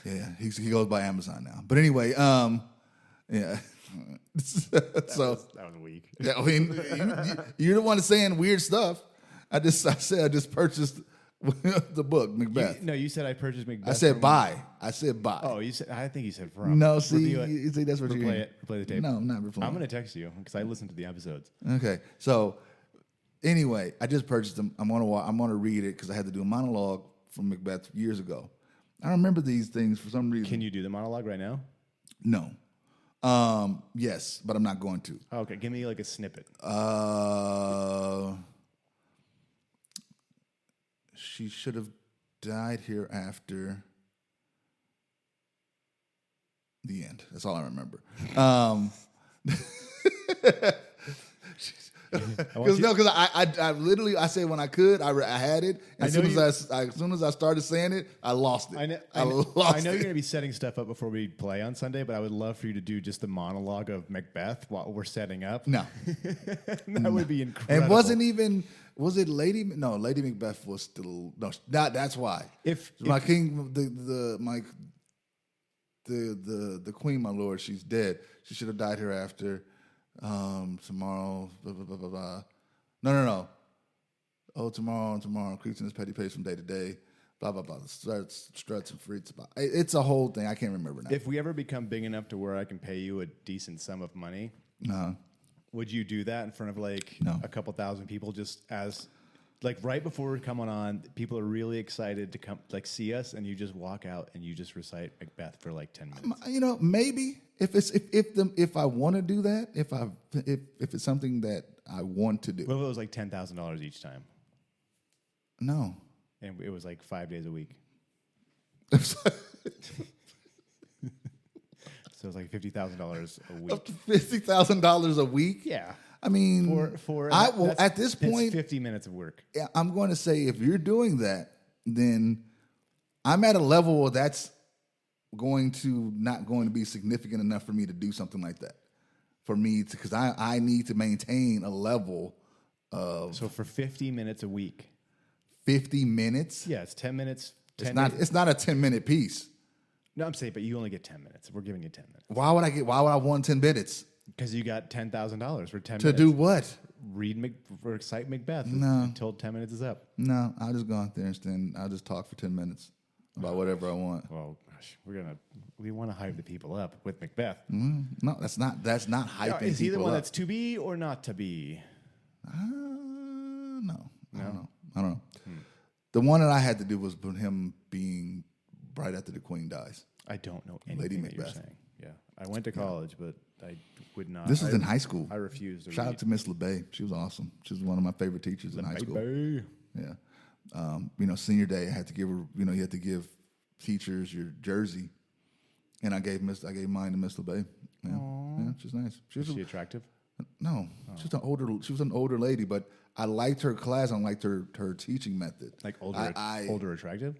[SPEAKER 3] Yeah. He goes by Amazon now. But anyway, yeah.
[SPEAKER 2] That was weak.
[SPEAKER 3] Yeah, I mean, you're the one saying weird stuff. I said I just purchased the book Macbeth.
[SPEAKER 2] You said I purchased Macbeth.
[SPEAKER 3] I said
[SPEAKER 2] from-
[SPEAKER 3] buy. I said buy.
[SPEAKER 2] Oh, you said. I think you said from.
[SPEAKER 3] no, see,
[SPEAKER 2] Review it.
[SPEAKER 3] you see, that's what
[SPEAKER 2] Replay
[SPEAKER 3] you're.
[SPEAKER 2] it. Replay the tape.
[SPEAKER 3] No, I'm not replaying.
[SPEAKER 2] I'm gonna text you because I listened to the episodes.
[SPEAKER 3] Okay, so anyway, I just purchased them. I'm gonna read it because I had to do a monologue from Macbeth years ago. I remember these things for some reason.
[SPEAKER 2] Can you do the monologue right now?
[SPEAKER 3] No. Yes, but I'm not going to.
[SPEAKER 2] Okay, give me like a snippet.
[SPEAKER 3] She should have died here after the end. That's all I remember. Because I literally I said when I could I had it. And as soon as I started saying it, I lost it.
[SPEAKER 2] I know
[SPEAKER 3] lost
[SPEAKER 2] you're
[SPEAKER 3] it.
[SPEAKER 2] going to be setting stuff up before we play on Sunday, but I would love for you to do just the monologue of Macbeth while we're setting up.
[SPEAKER 3] No,
[SPEAKER 2] That would be incredible.
[SPEAKER 3] and wasn't even. Was it Lady? No, Lady Macbeth was still no. That's why.
[SPEAKER 2] If
[SPEAKER 3] my king, the queen, my lord, she's dead. She should have died hereafter. Tomorrow, blah, blah, blah, blah, blah. No. Oh, tomorrow creeps in his petty pace from day to day. Blah blah blah. Struts and freaks. It's a whole thing. I can't remember now.
[SPEAKER 2] if we ever become big enough to where I can pay you a decent sum of money,
[SPEAKER 3] No.
[SPEAKER 2] would you do that in front of like
[SPEAKER 3] No.
[SPEAKER 2] a couple thousand people just as like right before we're coming on, people are really excited to come like see us and you just walk out and you just recite Macbeth for like 10 minutes.
[SPEAKER 3] Maybe if I want to do that, if it's something that I want to do.
[SPEAKER 2] What if it was like $10,000 each time?
[SPEAKER 3] No.
[SPEAKER 2] And it was like 5 days a week. So it's like $50,000 a week.
[SPEAKER 3] Up to $50,000 a week.
[SPEAKER 2] Yeah.
[SPEAKER 3] I mean,
[SPEAKER 2] For
[SPEAKER 3] at this
[SPEAKER 2] that's
[SPEAKER 3] point,
[SPEAKER 2] 50 minutes of work.
[SPEAKER 3] yeah, I'm going to say if you're doing that, then I'm at a level where that's not going to be significant enough for me to do something like that. For me to, because I need to maintain a level of
[SPEAKER 2] So for 50 minutes a week.
[SPEAKER 3] 50 minutes.
[SPEAKER 2] Yeah, it's 10 minutes.
[SPEAKER 3] It's not a 10-minute piece.
[SPEAKER 2] No, I'm saying, but you only get 10 minutes. We're giving you 10 minutes.
[SPEAKER 3] Why would I want 10 minutes?
[SPEAKER 2] Because you got $10,000 for 10
[SPEAKER 3] To
[SPEAKER 2] minutes.
[SPEAKER 3] do what?
[SPEAKER 2] Recite Macbeth
[SPEAKER 3] No.
[SPEAKER 2] until 10 minutes is up.
[SPEAKER 3] No, I'll just go out there and stand. I'll just talk for 10 minutes about whatever I want.
[SPEAKER 2] Well, gosh, we want to hype the people up with Macbeth.
[SPEAKER 3] No, that's not hyping
[SPEAKER 2] Is he the
[SPEAKER 3] people
[SPEAKER 2] one
[SPEAKER 3] up.
[SPEAKER 2] that's to be or not to be?
[SPEAKER 3] No. I don't know. The one that I had to do was him being right after the queen dies.
[SPEAKER 2] I don't know
[SPEAKER 3] Lady
[SPEAKER 2] anything that you're
[SPEAKER 3] Macbeth.
[SPEAKER 2] saying. Yeah, I went to college, but I would not.
[SPEAKER 3] This was
[SPEAKER 2] I-
[SPEAKER 3] in high school.
[SPEAKER 2] I refused to
[SPEAKER 3] Shout
[SPEAKER 2] read.
[SPEAKER 3] out to Miss LeBay. She was awesome. She was one of my favorite teachers in high school.
[SPEAKER 2] Baby.
[SPEAKER 3] Yeah. Senior day, I had to give her. You had to give teachers your jersey, and I gave mine to Miss LeBay. Yeah, she's nice.
[SPEAKER 2] Is she attractive?
[SPEAKER 3] No, she was an older lady, but I liked her class. I liked her teaching method.
[SPEAKER 2] Like older, older attractive?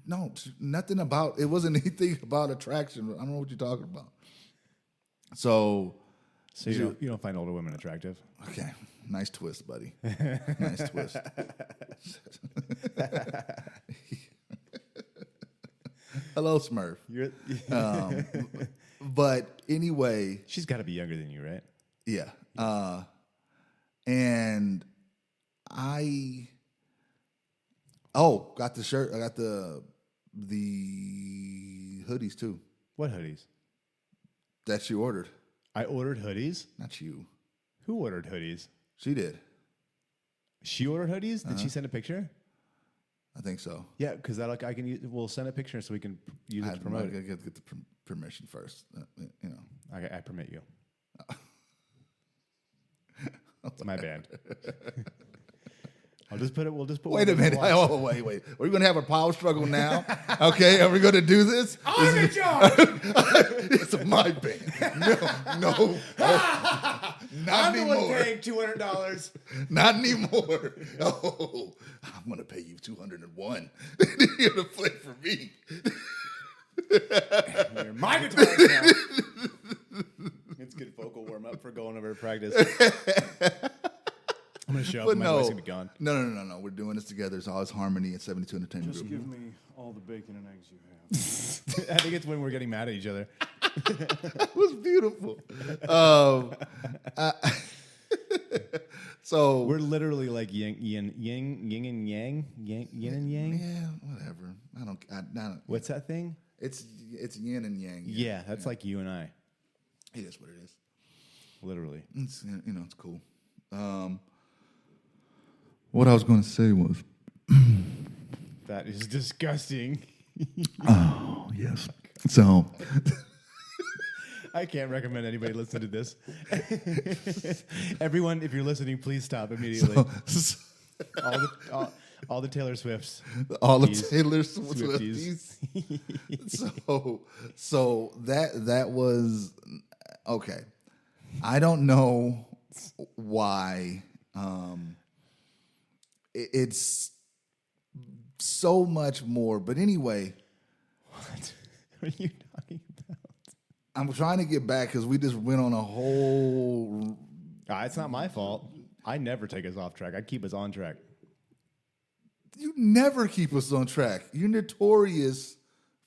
[SPEAKER 3] No, nothing about it. Wasn't anything about attraction. I don't know what you're talking about. So
[SPEAKER 2] you don't find older women attractive?
[SPEAKER 3] okay, nice twist, buddy. Nice twist. Hello, Smurf. But anyway,
[SPEAKER 2] She's got to be younger than you, right?
[SPEAKER 3] yeah. And I got the shirt. I got the hoodies too
[SPEAKER 2] What hoodies?
[SPEAKER 3] that you ordered.
[SPEAKER 2] I ordered hoodies.
[SPEAKER 3] Not you.
[SPEAKER 2] Who ordered hoodies?
[SPEAKER 3] She did.
[SPEAKER 2] She ordered hoodies. Did she send a picture?
[SPEAKER 3] I think so.
[SPEAKER 2] Yeah, because that I can use. We'll send a picture so we can use it to promote
[SPEAKER 3] I
[SPEAKER 2] it.
[SPEAKER 3] get the permission first.
[SPEAKER 2] I permit you. My bad. We'll just put.
[SPEAKER 3] Wait a
[SPEAKER 2] one of
[SPEAKER 3] minute.
[SPEAKER 2] those blocks.
[SPEAKER 3] Wait. Are we going to have a power struggle now? Okay. Are we going to do this?
[SPEAKER 2] I'm in charge.
[SPEAKER 3] It's my band. No. Not
[SPEAKER 2] I'm the one
[SPEAKER 3] anymore.
[SPEAKER 2] paying $200.
[SPEAKER 3] Not anymore. Oh, I'm going to pay you 201. You're going to play for me.
[SPEAKER 2] You're my guitarist now. It's good vocal warm up for going over to practice. I'm gonna show up.
[SPEAKER 3] But
[SPEAKER 2] And my
[SPEAKER 3] no.
[SPEAKER 2] voice gonna be gone.
[SPEAKER 3] No. We're doing this together. It's always harmony at 72 Entertainment
[SPEAKER 5] Just
[SPEAKER 3] Group.
[SPEAKER 5] give me all the bacon and eggs you have.
[SPEAKER 2] I think it's when we're getting mad at each other.
[SPEAKER 3] It was beautiful. So
[SPEAKER 2] We're literally like yin and yang.
[SPEAKER 3] yeah, whatever. I don't.
[SPEAKER 2] What's that thing?
[SPEAKER 3] It's yin and yang.
[SPEAKER 2] Yeah, that's like you and I.
[SPEAKER 3] It is what it is.
[SPEAKER 2] Literally.
[SPEAKER 3] It's it's cool. What I was going to say was,
[SPEAKER 2] That is disgusting.
[SPEAKER 3] oh yes. So
[SPEAKER 2] I can't recommend anybody listen to this. Everyone, if you're listening, please stop immediately. All the Taylor Swifts.
[SPEAKER 3] all the
[SPEAKER 2] Swifties.
[SPEAKER 3] Taylor
[SPEAKER 2] Swifties.
[SPEAKER 3] Swifties. So that was okay. I don't know why. It's so much more, but anyway,
[SPEAKER 2] What are you talking about?
[SPEAKER 3] I'm trying to get back because we just went on a whole.
[SPEAKER 2] It's not my fault. I never take us off track. I keep us on track.
[SPEAKER 3] You never keep us on track. You're notorious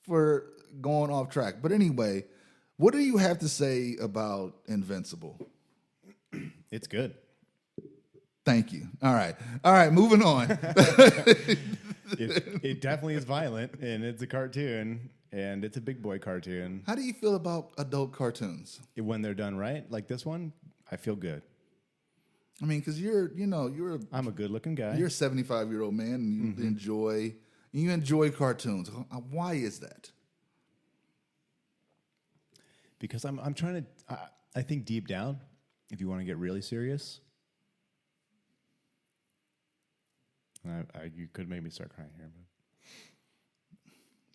[SPEAKER 3] for going off track. But anyway, what do you have to say about Invincible?
[SPEAKER 2] It's good.
[SPEAKER 3] Thank you. All right. Moving on.
[SPEAKER 2] It definitely is violent, and it's a cartoon, and it's a big boy cartoon.
[SPEAKER 3] How do you feel about adult cartoons?
[SPEAKER 2] When they're done right, like this one, I feel good.
[SPEAKER 3] I mean, because you're
[SPEAKER 2] I'm a good-looking guy.
[SPEAKER 3] a 75-year-old man, and you enjoy cartoons. Why is that?
[SPEAKER 2] Because I'm trying to. I think deep down, if you want to get really serious, you could make me start crying here,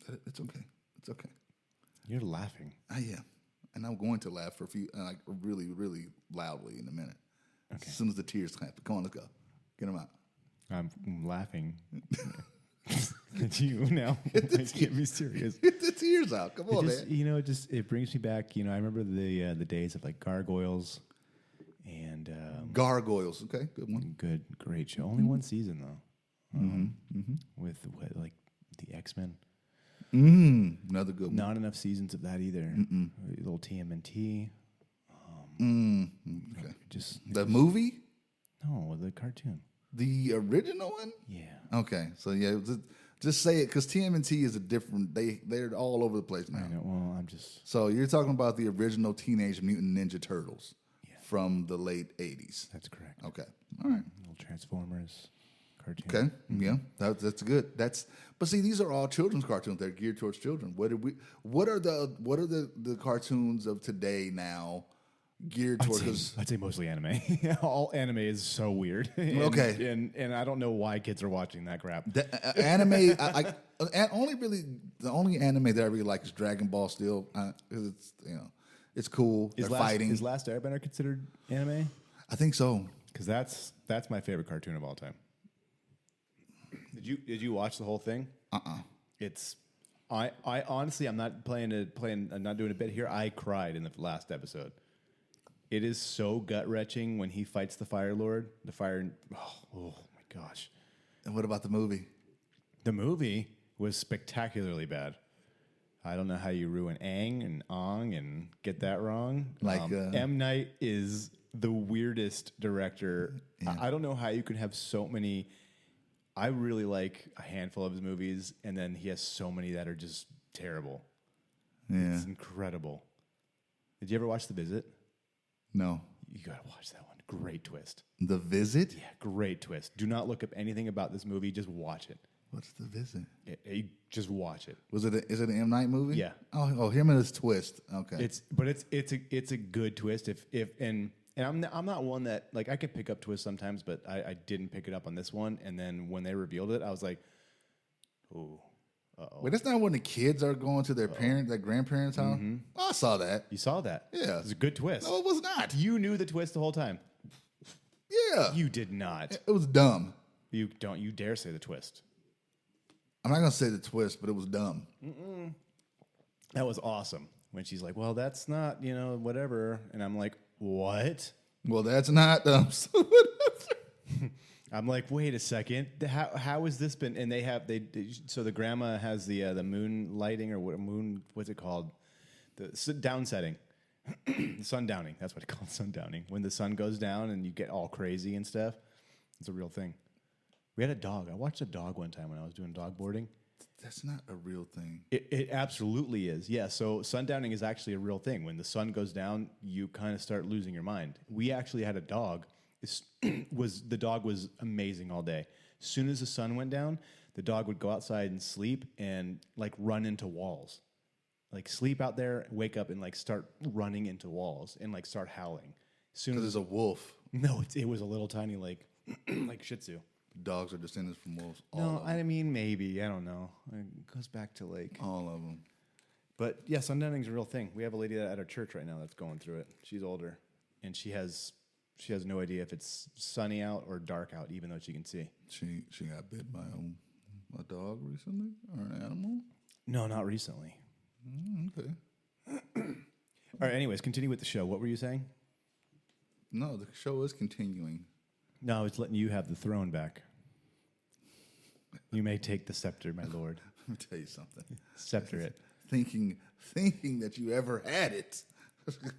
[SPEAKER 2] but
[SPEAKER 3] It's okay. It's okay.
[SPEAKER 2] you're laughing.
[SPEAKER 3] I am, and I'm going to laugh for a few, like really, really loudly in a minute.
[SPEAKER 2] Okay.
[SPEAKER 3] As soon as the tears happen. Come on, let's go. Get them out.
[SPEAKER 2] I'm laughing at you now. Get me serious.
[SPEAKER 3] Get the tears out. Come on, man.
[SPEAKER 2] It brings me back. I remember the days of like Gargoyles, and
[SPEAKER 3] Gargoyles. Okay, good one.
[SPEAKER 2] great show. Only one season though. With like the X-Men.
[SPEAKER 3] Another good one.
[SPEAKER 2] Not enough seasons of that either. A little TMNT.
[SPEAKER 3] Okay.
[SPEAKER 2] Just
[SPEAKER 3] The movie,
[SPEAKER 2] no, the cartoon.
[SPEAKER 3] the original one.
[SPEAKER 2] Yeah,
[SPEAKER 3] Okay, so yeah, just say it because TMNT is a different. They're all over the place now.
[SPEAKER 2] I know. Well, I'm just.
[SPEAKER 3] So you're talking about the original Teenage Mutant Ninja Turtles from the late '80s.
[SPEAKER 2] That's correct.
[SPEAKER 3] Okay, all right.
[SPEAKER 2] Little Transformers cartoon.
[SPEAKER 3] Okay, yeah, that's good. But see, these are all children's cartoons. They're geared towards children. What are the cartoons of today now geared towards?
[SPEAKER 2] I'd say mostly anime. All anime is so weird.
[SPEAKER 3] Okay.
[SPEAKER 2] and I don't know why kids are watching that crap.
[SPEAKER 3] Anime, the only anime that I really like is Dragon Ball. Still, 'cause it's it's cool. They're fighting.
[SPEAKER 2] Is Last Airbender considered anime?
[SPEAKER 3] I think so.
[SPEAKER 2] Because that's my favorite cartoon of all time. Did you watch the whole thing? It's I honestly, I'm not I'm not doing a bit here. I cried in the last episode. It is so gut wrenching when he fights the Fire Lord. The fire. Oh my gosh.
[SPEAKER 3] And what about the movie?
[SPEAKER 2] The movie was spectacularly bad. I don't know how you ruin Aang and Ong and get that wrong.
[SPEAKER 3] Like,
[SPEAKER 2] M. Night is the weirdest director. I don't know how you can have so many. I really like a handful of his movies, and then he has so many that are just terrible.
[SPEAKER 3] Yeah.
[SPEAKER 2] It's incredible. Did you ever watch The Visit?
[SPEAKER 3] No.
[SPEAKER 2] You got to watch that one. Great twist.
[SPEAKER 3] The Visit?
[SPEAKER 2] Yeah, great twist. Do not look up anything about this movie. Just watch it.
[SPEAKER 3] What's The Visit?
[SPEAKER 2] Just watch it.
[SPEAKER 3] Is it an M. Night movie?
[SPEAKER 2] Yeah.
[SPEAKER 3] Oh, him and his twist. Okay.
[SPEAKER 2] It's a good twist. And I'm not one that, like, I could pick up twists sometimes, but I didn't pick it up on this one. And then when they revealed it, I was like, oh, uh-oh.
[SPEAKER 3] Wait, that's not when the kids are going to their their grandparents' house? Oh, I saw that.
[SPEAKER 2] You saw that?
[SPEAKER 3] Yeah.
[SPEAKER 2] It was a good twist.
[SPEAKER 3] No, it was not.
[SPEAKER 2] You knew the twist the whole time.
[SPEAKER 3] Yeah.
[SPEAKER 2] You did not.
[SPEAKER 3] It was dumb.
[SPEAKER 2] You don't you dare say the twist.
[SPEAKER 3] I'm not going to say the twist, but it was dumb.
[SPEAKER 2] That was awesome. When she's like, well, that's not, whatever. And I'm like, what?
[SPEAKER 3] Well, that's not dumb.
[SPEAKER 2] I'm like, wait a second. How has this been? And so the grandma has the moon lighting or what's it called? The down setting. Sundowning. That's what it's called, sundowning. When the sun goes down and you get all crazy and stuff. It's a real thing. We had a dog. I watched a dog one time when I was doing dog boarding.
[SPEAKER 3] That's not a real thing.
[SPEAKER 2] It absolutely is. Yeah. So sundowning is actually a real thing. When the sun goes down, you kind of start losing your mind. We actually had a dog. The dog was amazing all day. As soon as the sun went down, the dog would go outside and sleep and like run into walls. Like sleep out there, wake up and like start running into walls and like start howling. As soon as
[SPEAKER 3] Because it's a wolf.
[SPEAKER 2] No, it was a little tiny like Shih Tzu.
[SPEAKER 3] Dogs are descendants from wolves.
[SPEAKER 2] No, I mean maybe. I don't know. It goes back to like
[SPEAKER 3] All of them.
[SPEAKER 2] But yeah, sundowning's a real thing. We have a lady at our church right now that's going through it. She's older, and she has no idea if it's sunny out or dark out, even though she can see.
[SPEAKER 3] She got bit by a dog recently or an animal?
[SPEAKER 2] No, not recently.
[SPEAKER 3] Okay.
[SPEAKER 2] All right. Anyways, continue with the show. What were you saying?
[SPEAKER 3] No, the show is continuing.
[SPEAKER 2] No, I was letting you have the throne back. You may take the scepter, my lord.
[SPEAKER 3] Let me tell you something.
[SPEAKER 2] Scepter it.
[SPEAKER 3] Thinking that you ever had it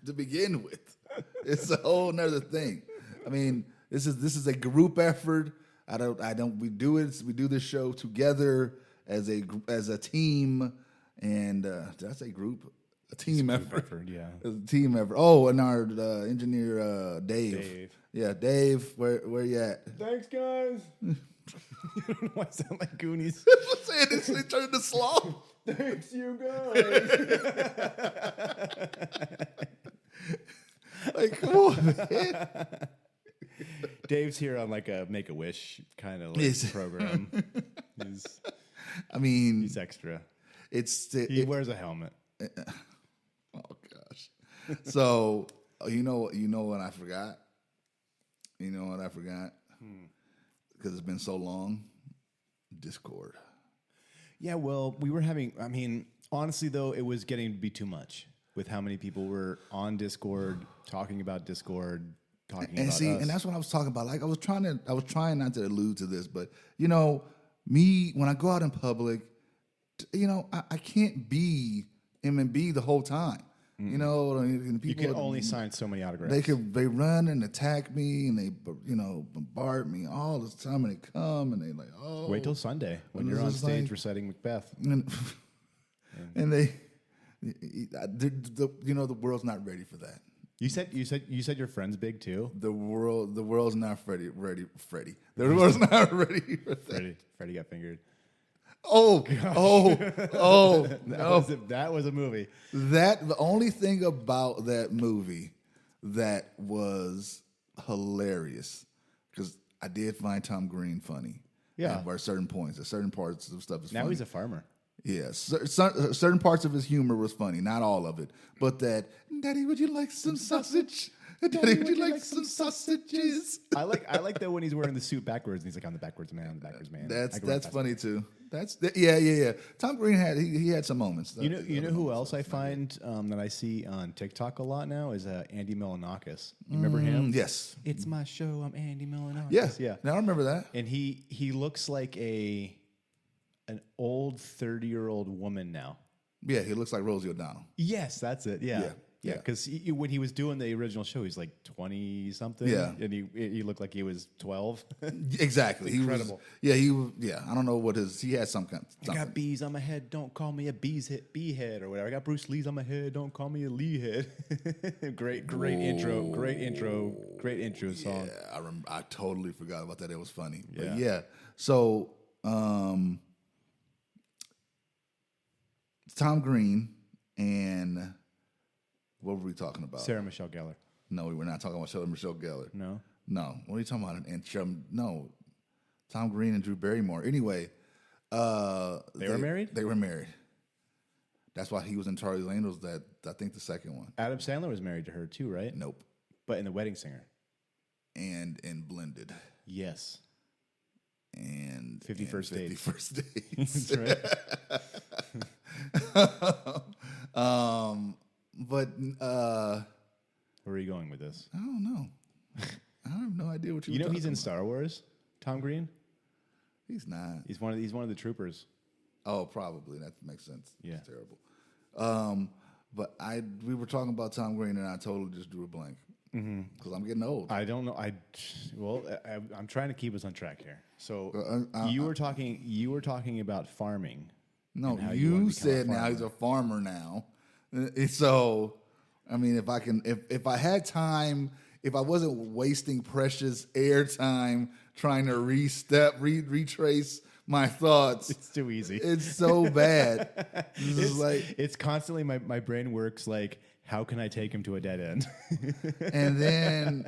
[SPEAKER 3] to begin with, it's a whole nother thing. I mean, this is a group effort. We do this show together as a team, and did I say group? A team effort.
[SPEAKER 2] Yeah.
[SPEAKER 3] It's a team effort. Oh, and our engineer Dave. Yeah, Dave, where you at?
[SPEAKER 2] Thanks, guys. You don't know why I sound like Goonies.
[SPEAKER 3] Saying this, they turned to slow.
[SPEAKER 2] Thanks, you guys.
[SPEAKER 3] Like, come on, man.
[SPEAKER 2] Dave's here on like a Make-A-Wish kind of
[SPEAKER 3] Yes.
[SPEAKER 2] program.
[SPEAKER 3] I mean,
[SPEAKER 2] He's extra.
[SPEAKER 3] he
[SPEAKER 2] wears a helmet.
[SPEAKER 3] Oh gosh. So you know what I forgot? You know what I forgot? Because it's been so long. Discord.
[SPEAKER 2] Yeah, well, we were having. I mean, honestly, though, it was getting to be too much with how many people were on Discord talking about Discord, talking about us.
[SPEAKER 3] And that's what I was talking about. Like I was trying not to allude to this, but me when I go out in public, I can't be M&B the whole time. And people,
[SPEAKER 2] You can only sign so many autographs.
[SPEAKER 3] They run and attack me and they bombard me all the time and they come and they like, oh,
[SPEAKER 2] Wait till Sunday when
[SPEAKER 3] And
[SPEAKER 2] you're
[SPEAKER 3] it's
[SPEAKER 2] on
[SPEAKER 3] just
[SPEAKER 2] stage
[SPEAKER 3] like-
[SPEAKER 2] reciting Macbeth.
[SPEAKER 3] and they the world's not ready for that.
[SPEAKER 2] You said your friend's big too.
[SPEAKER 3] The world's not ready. The world's not ready for that.
[SPEAKER 2] Freddie got fingered.
[SPEAKER 3] Oh,
[SPEAKER 2] That was a movie.
[SPEAKER 3] the only thing about that movie that was hilarious, because I did find Tom Green funny.
[SPEAKER 2] Yeah.
[SPEAKER 3] At certain points, at certain parts of stuff is
[SPEAKER 2] Now
[SPEAKER 3] funny.
[SPEAKER 2] he's a farmer.
[SPEAKER 3] Yeah, certain parts of his humor was funny, not all of it. But that, Daddy, would you like some sausage? Daddy, would you like some sausages?
[SPEAKER 2] I like that when he's wearing the suit backwards and he's like, I'm the backwards man.
[SPEAKER 3] That's funny too. Yeah. Tom Green had some moments.
[SPEAKER 2] You know who else I find that I see on TikTok a lot now is Andy Milonakis. You remember him?
[SPEAKER 3] Yes.
[SPEAKER 2] It's my show. I'm Andy Milonakis.
[SPEAKER 3] Yeah. Now I remember that.
[SPEAKER 2] And he looks like an old 30-year-old woman now.
[SPEAKER 3] Yeah, he looks like Rosie O'Donnell.
[SPEAKER 2] Yes, that's it. Yeah.
[SPEAKER 3] Yeah.
[SPEAKER 2] Because when he was doing the original show, he's like 20 something.
[SPEAKER 3] Yeah.
[SPEAKER 2] And he looked like he was 12.
[SPEAKER 3] Exactly.
[SPEAKER 2] Incredible.
[SPEAKER 3] He was. Yeah, I don't know what he had some kind.
[SPEAKER 2] I got bees on my head. Don't call me a bee head or whatever. I got Bruce Lee's on my head. Don't call me a Lee head. Great intro song.
[SPEAKER 3] Yeah, I remember. I totally forgot about that. It was funny.
[SPEAKER 2] Yeah.
[SPEAKER 3] But yeah. So, Tom Green and what were we talking about?
[SPEAKER 2] Sarah Michelle Gellar.
[SPEAKER 3] No, we were not talking about Sarah Michelle Gellar.
[SPEAKER 2] No.
[SPEAKER 3] What are you talking about? No, Tom Green and Drew Barrymore. Anyway, they
[SPEAKER 2] were married?
[SPEAKER 3] They were married. That's why he was in Charlie's Angels. That I think the second one.
[SPEAKER 2] Adam Sandler was married to her too, right?
[SPEAKER 3] Nope.
[SPEAKER 2] But in The Wedding Singer.
[SPEAKER 3] And in Blended.
[SPEAKER 2] Yes.
[SPEAKER 3] And
[SPEAKER 2] 50 First Dates.
[SPEAKER 3] 50 First Dates.
[SPEAKER 2] That's right.
[SPEAKER 3] But
[SPEAKER 2] Where are you going with this?
[SPEAKER 3] I don't know. I have no idea what
[SPEAKER 2] You know
[SPEAKER 3] were
[SPEAKER 2] he's in
[SPEAKER 3] talking
[SPEAKER 2] Star Wars. Tom Green.
[SPEAKER 3] about. He's not.
[SPEAKER 2] He's one of the troopers.
[SPEAKER 3] Oh, probably that makes sense.
[SPEAKER 2] Yeah.
[SPEAKER 3] It's terrible. But we were talking about Tom Green, and I totally just drew a blank because I'm getting old.
[SPEAKER 2] I don't know. I'm trying to keep us on track here. So you were talking about farming.
[SPEAKER 3] No,
[SPEAKER 2] and how
[SPEAKER 3] you
[SPEAKER 2] wanna become a
[SPEAKER 3] said now
[SPEAKER 2] farmer.
[SPEAKER 3] he's a farmer now. So, I mean, if I had time, if I wasn't wasting precious air time trying to retrace my thoughts,
[SPEAKER 2] It's too easy.
[SPEAKER 3] it's so bad.
[SPEAKER 2] It's constantly my brain works like, how can I take him to a dead end?
[SPEAKER 3] and then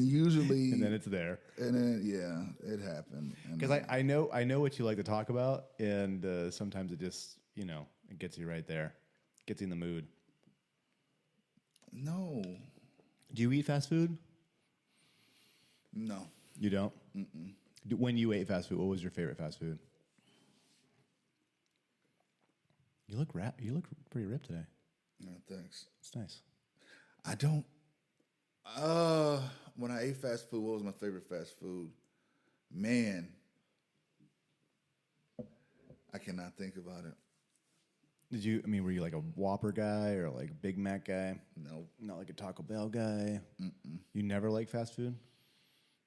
[SPEAKER 3] usually,
[SPEAKER 2] And then it's there.
[SPEAKER 3] and then yeah, it happened. And
[SPEAKER 2] Because I know what you like to talk about, and sometimes it just it gets you right there, gets you in the mood.
[SPEAKER 3] no,
[SPEAKER 2] Do you eat fast food?
[SPEAKER 3] no,
[SPEAKER 2] You don't. When you ate fast food, what was your favorite fast food? You look pretty ripped today.
[SPEAKER 3] no, thanks.
[SPEAKER 2] It's nice.
[SPEAKER 3] I don't. When I ate fast food, what was my favorite fast food? Man, I cannot think about it.
[SPEAKER 2] Were you like a Whopper guy or like a Big Mac guy?
[SPEAKER 3] No,
[SPEAKER 2] Not like a Taco Bell guy? You never like fast food?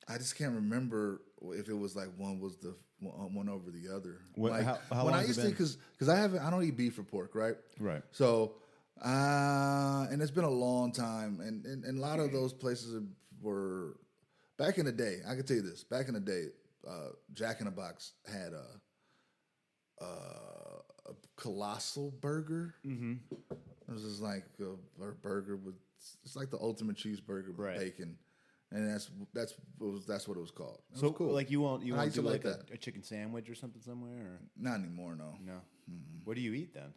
[SPEAKER 3] I just can't remember if it was like one was the one over the other.
[SPEAKER 2] What-
[SPEAKER 3] Like,
[SPEAKER 2] how
[SPEAKER 3] when
[SPEAKER 2] long
[SPEAKER 3] I
[SPEAKER 2] has it
[SPEAKER 3] used to,
[SPEAKER 2] been?
[SPEAKER 3] because I don't eat beef or pork, right?
[SPEAKER 2] Right.
[SPEAKER 3] So, and it's been a long time, and a lot of those places were back in the day. I can tell you this: back in the day, Jack in the Box had a colossal burger. Mm-hmm. It was just like a burger with it's like the ultimate cheeseburger with
[SPEAKER 2] Right.
[SPEAKER 3] bacon, and that's what it was called. It
[SPEAKER 2] So
[SPEAKER 3] was cool.
[SPEAKER 2] like you
[SPEAKER 3] I
[SPEAKER 2] won't
[SPEAKER 3] used
[SPEAKER 2] do
[SPEAKER 3] to
[SPEAKER 2] like
[SPEAKER 3] like
[SPEAKER 2] a,
[SPEAKER 3] that.
[SPEAKER 2] a chicken sandwich or something somewhere or
[SPEAKER 3] Not anymore, no.
[SPEAKER 2] no? What do you eat then?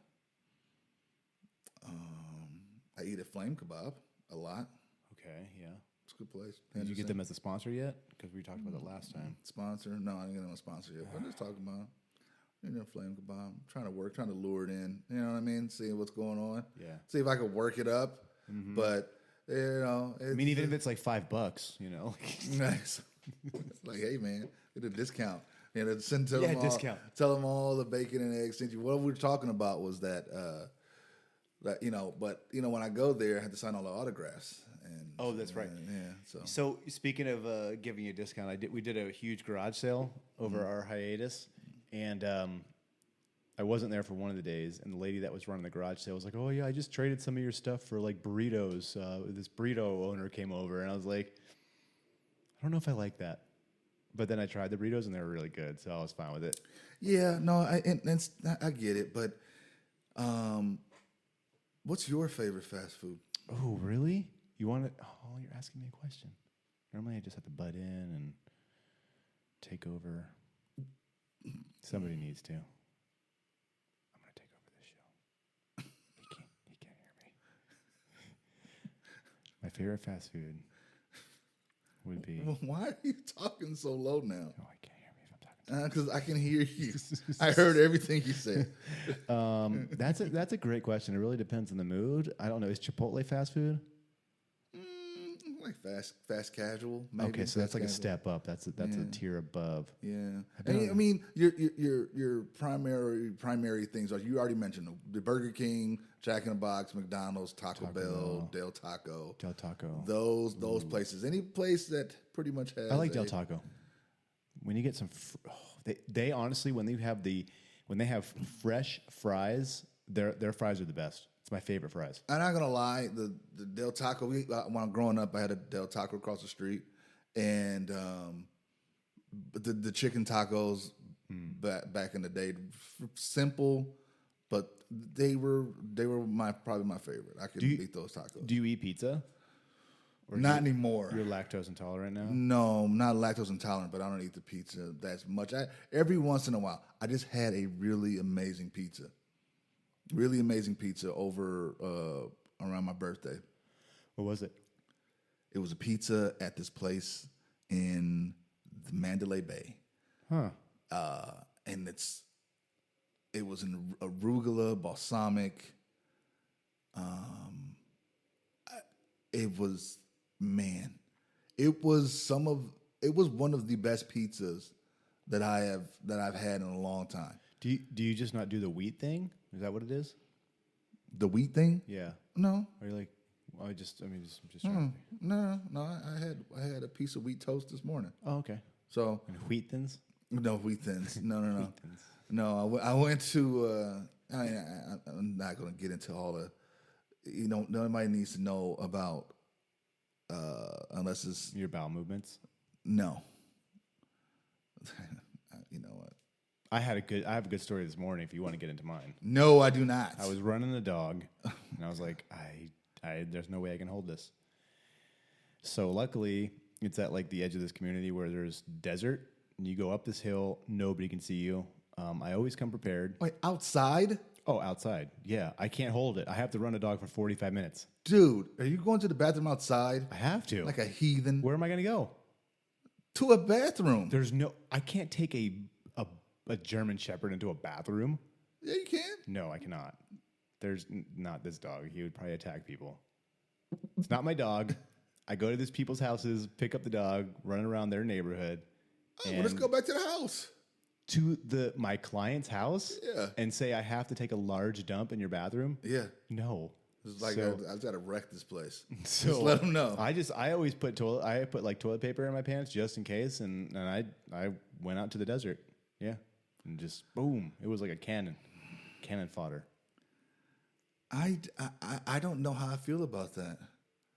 [SPEAKER 3] I eat at Flame Kebab a lot.
[SPEAKER 2] Okay, yeah.
[SPEAKER 3] It's a good place.
[SPEAKER 2] Did you
[SPEAKER 3] Henderson.
[SPEAKER 2] get them as a sponsor yet? Because we talked about it last time.
[SPEAKER 3] Sponsor? No, I didn't get them a sponsor yet. But I'm just talking about Flame Kebab. I'm trying to lure it in. You know what I mean? See what's going on.
[SPEAKER 2] Yeah.
[SPEAKER 3] See if I could work it up. But it's,
[SPEAKER 2] I mean, even if it's like $5,
[SPEAKER 3] nice. It's like, hey man, get a discount. And send tell
[SPEAKER 2] Yeah,
[SPEAKER 3] them all,
[SPEAKER 2] discount.
[SPEAKER 3] Tell them all the bacon and eggs. What we were talking about was that when I go there, I have to sign all the autographs. And
[SPEAKER 2] Oh, that's right.
[SPEAKER 3] Yeah. So
[SPEAKER 2] So speaking of giving you a discount, we did a huge garage sale over our hiatus, and I wasn't there for one of the days, and the lady that was running the garage sale was like, "Oh yeah, I just traded some of your stuff for like burritos." This burrito owner came over, and I was like, "I don't know if I like that." But then I tried the burritos, and they were really good, so I was fine with it.
[SPEAKER 3] Yeah, no, I get it, but what's your favorite fast food?
[SPEAKER 2] Oh, really? You want to? Oh, you're asking me a question. Normally, I just have to butt in and take over. Somebody needs to. I'm going to take over this show. He can't hear me. My favorite fast food would be.
[SPEAKER 3] Well, why are you talking so low now?
[SPEAKER 2] Oh, I can't hear me if I'm talking.
[SPEAKER 3] Because I can hear you. I heard everything you said.
[SPEAKER 2] That's a great question. It really depends on the mood. I don't know. Is Chipotle fast food?
[SPEAKER 3] Like fast casual. Maybe.
[SPEAKER 2] Okay, so that's like a
[SPEAKER 3] casual.
[SPEAKER 2] step up. That's a tier above.
[SPEAKER 3] Yeah,
[SPEAKER 2] been
[SPEAKER 3] I mean, your primary things are you already mentioned the Burger King, Jack in the Box, McDonald's, Taco Bell, Del Taco,
[SPEAKER 2] Del Taco.
[SPEAKER 3] those places. Any place that pretty much has.
[SPEAKER 2] I like Del Taco. When you get some, they honestly when they have fresh fries, their fries are the best. It's my favorite fries.
[SPEAKER 3] I'm not gonna lie, the Del Taco. When I'm growing up, I had a Del Taco across the street, and the chicken tacos back in the day, simple, but they were probably my favorite. I could eat those tacos.
[SPEAKER 2] Do you eat pizza? Or
[SPEAKER 3] Not anymore.
[SPEAKER 2] You're lactose intolerant now?
[SPEAKER 3] No, I'm not lactose intolerant, but I don't eat the pizza that much. Every once in a while, I just had a really amazing pizza. Really amazing pizza over around my birthday.
[SPEAKER 2] What was it?
[SPEAKER 3] It was a pizza at this place in the Mandalay Bay.
[SPEAKER 2] Huh.
[SPEAKER 3] And it was an arugula, balsamic. It was one of the best pizzas that I've had in a long time.
[SPEAKER 2] Do you just not do the wheat thing? Is that what it is?
[SPEAKER 3] The wheat thing?
[SPEAKER 2] Yeah.
[SPEAKER 3] No.
[SPEAKER 2] Are you like? Just trying to.
[SPEAKER 3] No. I had a piece of wheat toast this morning.
[SPEAKER 2] Oh, okay.
[SPEAKER 3] So
[SPEAKER 2] And wheat thins?
[SPEAKER 3] no wheat thins. No.
[SPEAKER 2] Wheat thins.
[SPEAKER 3] No, I went to. I'm not going to get into all the. Nobody needs to know about. Unless it's
[SPEAKER 2] Your bowel movements.
[SPEAKER 3] no. You know what?
[SPEAKER 2] I have a good story this morning. If you want to get into mine,
[SPEAKER 3] No, I do not.
[SPEAKER 2] I was running the dog, and I was like, there's no way I can hold this. So luckily, it's at like the edge of this community where there's desert, and you go up this hill, nobody can see you. I always come prepared.
[SPEAKER 3] Wait, outside?
[SPEAKER 2] Oh, outside. Yeah, I can't hold it. I have to run a dog for 45 minutes.
[SPEAKER 3] Dude, are you going to the bathroom outside?
[SPEAKER 2] I have to.
[SPEAKER 3] Like a heathen?
[SPEAKER 2] Where am I going to go?
[SPEAKER 3] To a bathroom.
[SPEAKER 2] I can't take a German Shepherd into a bathroom.
[SPEAKER 3] Yeah, you can.
[SPEAKER 2] No, I cannot. There's not this dog. He would probably attack people. It's not my dog. I go to these people's houses, pick up the dog, run around their neighborhood.
[SPEAKER 3] Oh, well, let's go back to the house.
[SPEAKER 2] To my client's house.
[SPEAKER 3] Yeah.
[SPEAKER 2] And say I have to take a large dump in your bathroom.
[SPEAKER 3] Yeah.
[SPEAKER 2] No.
[SPEAKER 3] It's like
[SPEAKER 2] So-
[SPEAKER 3] I've got to wreck this place.
[SPEAKER 2] So
[SPEAKER 3] Just let them know.
[SPEAKER 2] I always put toilet paper in my pants just in case, and I went out to the desert. Yeah. And just boom. It was like a cannon fodder.
[SPEAKER 3] I don't know how I feel about that.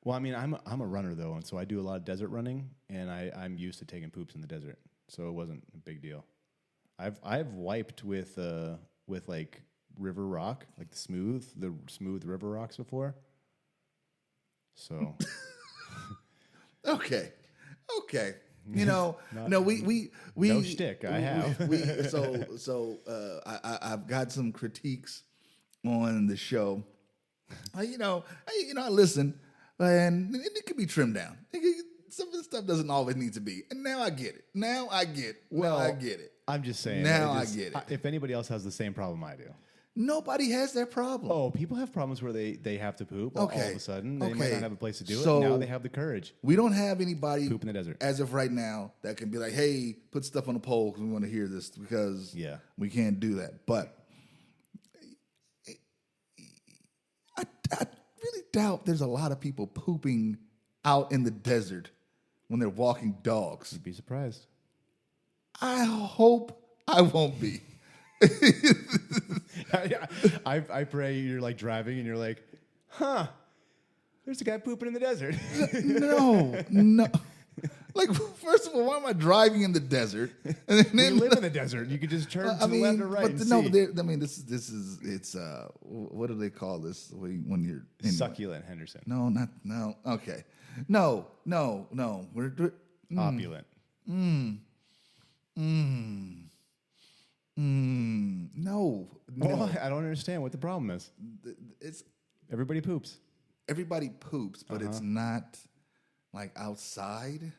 [SPEAKER 2] Well, I mean, I'm a runner though, and so I do a lot of desert running, and I'm used to taking poops in the desert, so it wasn't a big deal. I've wiped with like river rock, like the smooth river rocks before. So
[SPEAKER 3] Okay. You know, no, we
[SPEAKER 2] no shtick. I have.
[SPEAKER 3] I've got some critiques on the show. I listen, and it could be trimmed down. Some of the stuff doesn't always need to be. And now I get it. I get it.
[SPEAKER 2] I'm just saying.
[SPEAKER 3] Now I get it.
[SPEAKER 2] If anybody else has the same problem I do.
[SPEAKER 3] Nobody has that problem.
[SPEAKER 2] Oh, people have problems where they have to poop all
[SPEAKER 3] Okay.
[SPEAKER 2] of a sudden. They might
[SPEAKER 3] Okay.
[SPEAKER 2] not have a place to do
[SPEAKER 3] So-
[SPEAKER 2] it. Now they have the courage.
[SPEAKER 3] We don't have anybody
[SPEAKER 2] Poop in the desert.
[SPEAKER 3] as of right now that can be like, hey, put stuff on the poll because we want to hear this because
[SPEAKER 2] Yeah.
[SPEAKER 3] we can't do that. But I really doubt there's a lot of people pooping out in the desert when they're walking dogs.
[SPEAKER 2] You'd be surprised.
[SPEAKER 3] I hope I won't be.
[SPEAKER 2] I pray you're like driving and you're like, huh, there's a guy pooping in the desert.
[SPEAKER 3] No. Like, first of all, why am I driving in the desert? And
[SPEAKER 2] We live in the desert. You could just turn to the left or right and see.
[SPEAKER 3] this is it's what do they call this when you're anyway.
[SPEAKER 2] Succulent, Henderson.
[SPEAKER 3] No. Okay, no. We're
[SPEAKER 2] Opulent.
[SPEAKER 3] no.
[SPEAKER 2] Well, I don't understand what the problem is.
[SPEAKER 3] It's
[SPEAKER 2] Everybody poops.
[SPEAKER 3] everybody poops, but it's not like outside.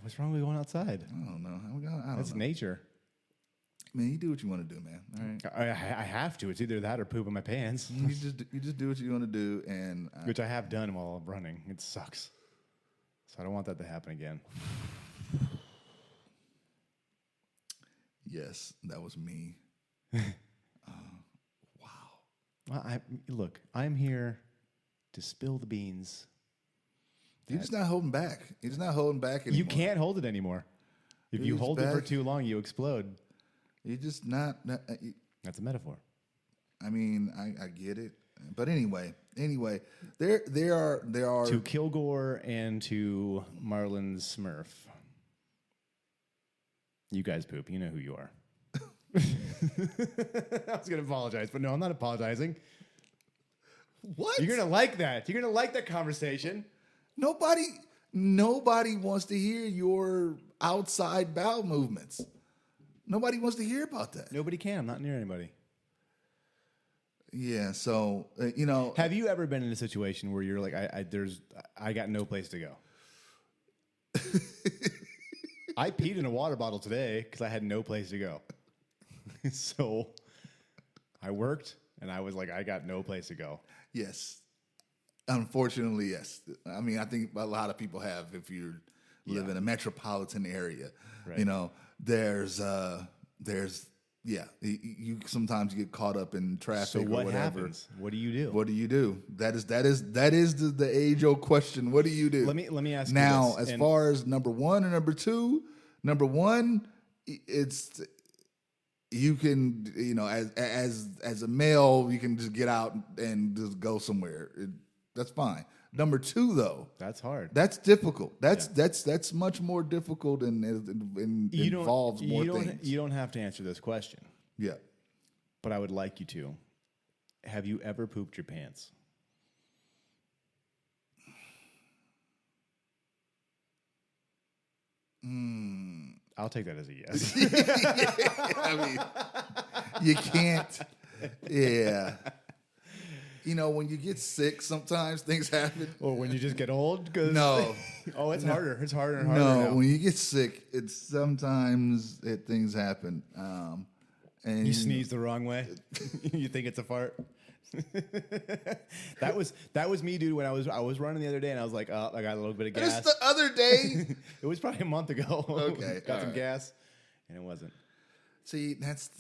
[SPEAKER 2] What's wrong with going outside?
[SPEAKER 3] I don't know. I don't
[SPEAKER 2] That's
[SPEAKER 3] know.
[SPEAKER 2] nature.
[SPEAKER 3] Man, you do what you want to do, man. All right.
[SPEAKER 2] I have to. It's either that or poop in my pants,
[SPEAKER 3] You just do what you want to do, and
[SPEAKER 2] which I have done while I'm running. It sucks. So I don't want that to happen again.
[SPEAKER 3] yes, that was me.
[SPEAKER 2] Well, I'm here to spill the beans.
[SPEAKER 3] You're just not holding back. You're just not holding back anymore.
[SPEAKER 2] You can't hold it anymore. If you
[SPEAKER 3] It's
[SPEAKER 2] hold it for
[SPEAKER 3] back.
[SPEAKER 2] too long, you explode.
[SPEAKER 3] You're just not.
[SPEAKER 2] That's a metaphor.
[SPEAKER 3] I mean, I get it, but anyway, there are
[SPEAKER 2] To Kilgore and to Marlon Smurf. You guys poop. You know who you are. I was going to apologize, but no, I'm not apologizing.
[SPEAKER 3] what?
[SPEAKER 2] You're going to like that. You're going to like that conversation.
[SPEAKER 3] Nobody wants to hear your outside bowel movements. Nobody wants to hear about that.
[SPEAKER 2] Nobody can. I'm not near anybody.
[SPEAKER 3] Yeah, so
[SPEAKER 2] Have you ever been in a situation where you're like, I got no place to go? I peed in a water bottle today because I had no place to go. So I worked and I was like, I got no place to go.
[SPEAKER 3] yes, unfortunately, yes. I mean, I think a lot of people have. If you live in a metropolitan area,
[SPEAKER 2] Right.
[SPEAKER 3] there's you sometimes get caught up in traffic
[SPEAKER 2] So
[SPEAKER 3] or
[SPEAKER 2] what
[SPEAKER 3] whatever.
[SPEAKER 2] happens? What do you do?
[SPEAKER 3] What do you do? That is the age-old question. What do you do?
[SPEAKER 2] Let me ask you
[SPEAKER 3] now,
[SPEAKER 2] this,
[SPEAKER 3] as
[SPEAKER 2] and-
[SPEAKER 3] far as number one and number two, number one, it's you can as a male you can just get out and just go somewhere. That's fine. Number two, though,
[SPEAKER 2] That's hard.
[SPEAKER 3] that's difficult. That's much more difficult and involves more things.
[SPEAKER 2] You don't have to answer this question,
[SPEAKER 3] Yeah.
[SPEAKER 2] but I would like you to. Have you ever pooped your pants? I'll take that as a yes.
[SPEAKER 3] I mean, you can't. Yeah. When you get sick, sometimes things happen.
[SPEAKER 2] Or when you just get old? 'Cause-
[SPEAKER 3] No.
[SPEAKER 2] Oh, it's harder. It's harder and harder
[SPEAKER 3] No,
[SPEAKER 2] now.
[SPEAKER 3] when you get sick, things happen. And
[SPEAKER 2] You sneeze the wrong way. You think it's a fart. that was me, dude. When I was running the other day, and I was like, oh, I got a little bit of gas.
[SPEAKER 3] Just the other day.
[SPEAKER 2] It was probably a month ago.
[SPEAKER 3] Okay,
[SPEAKER 2] got
[SPEAKER 3] all
[SPEAKER 2] some
[SPEAKER 3] right.
[SPEAKER 2] gas, and it wasn't.
[SPEAKER 3] See, that's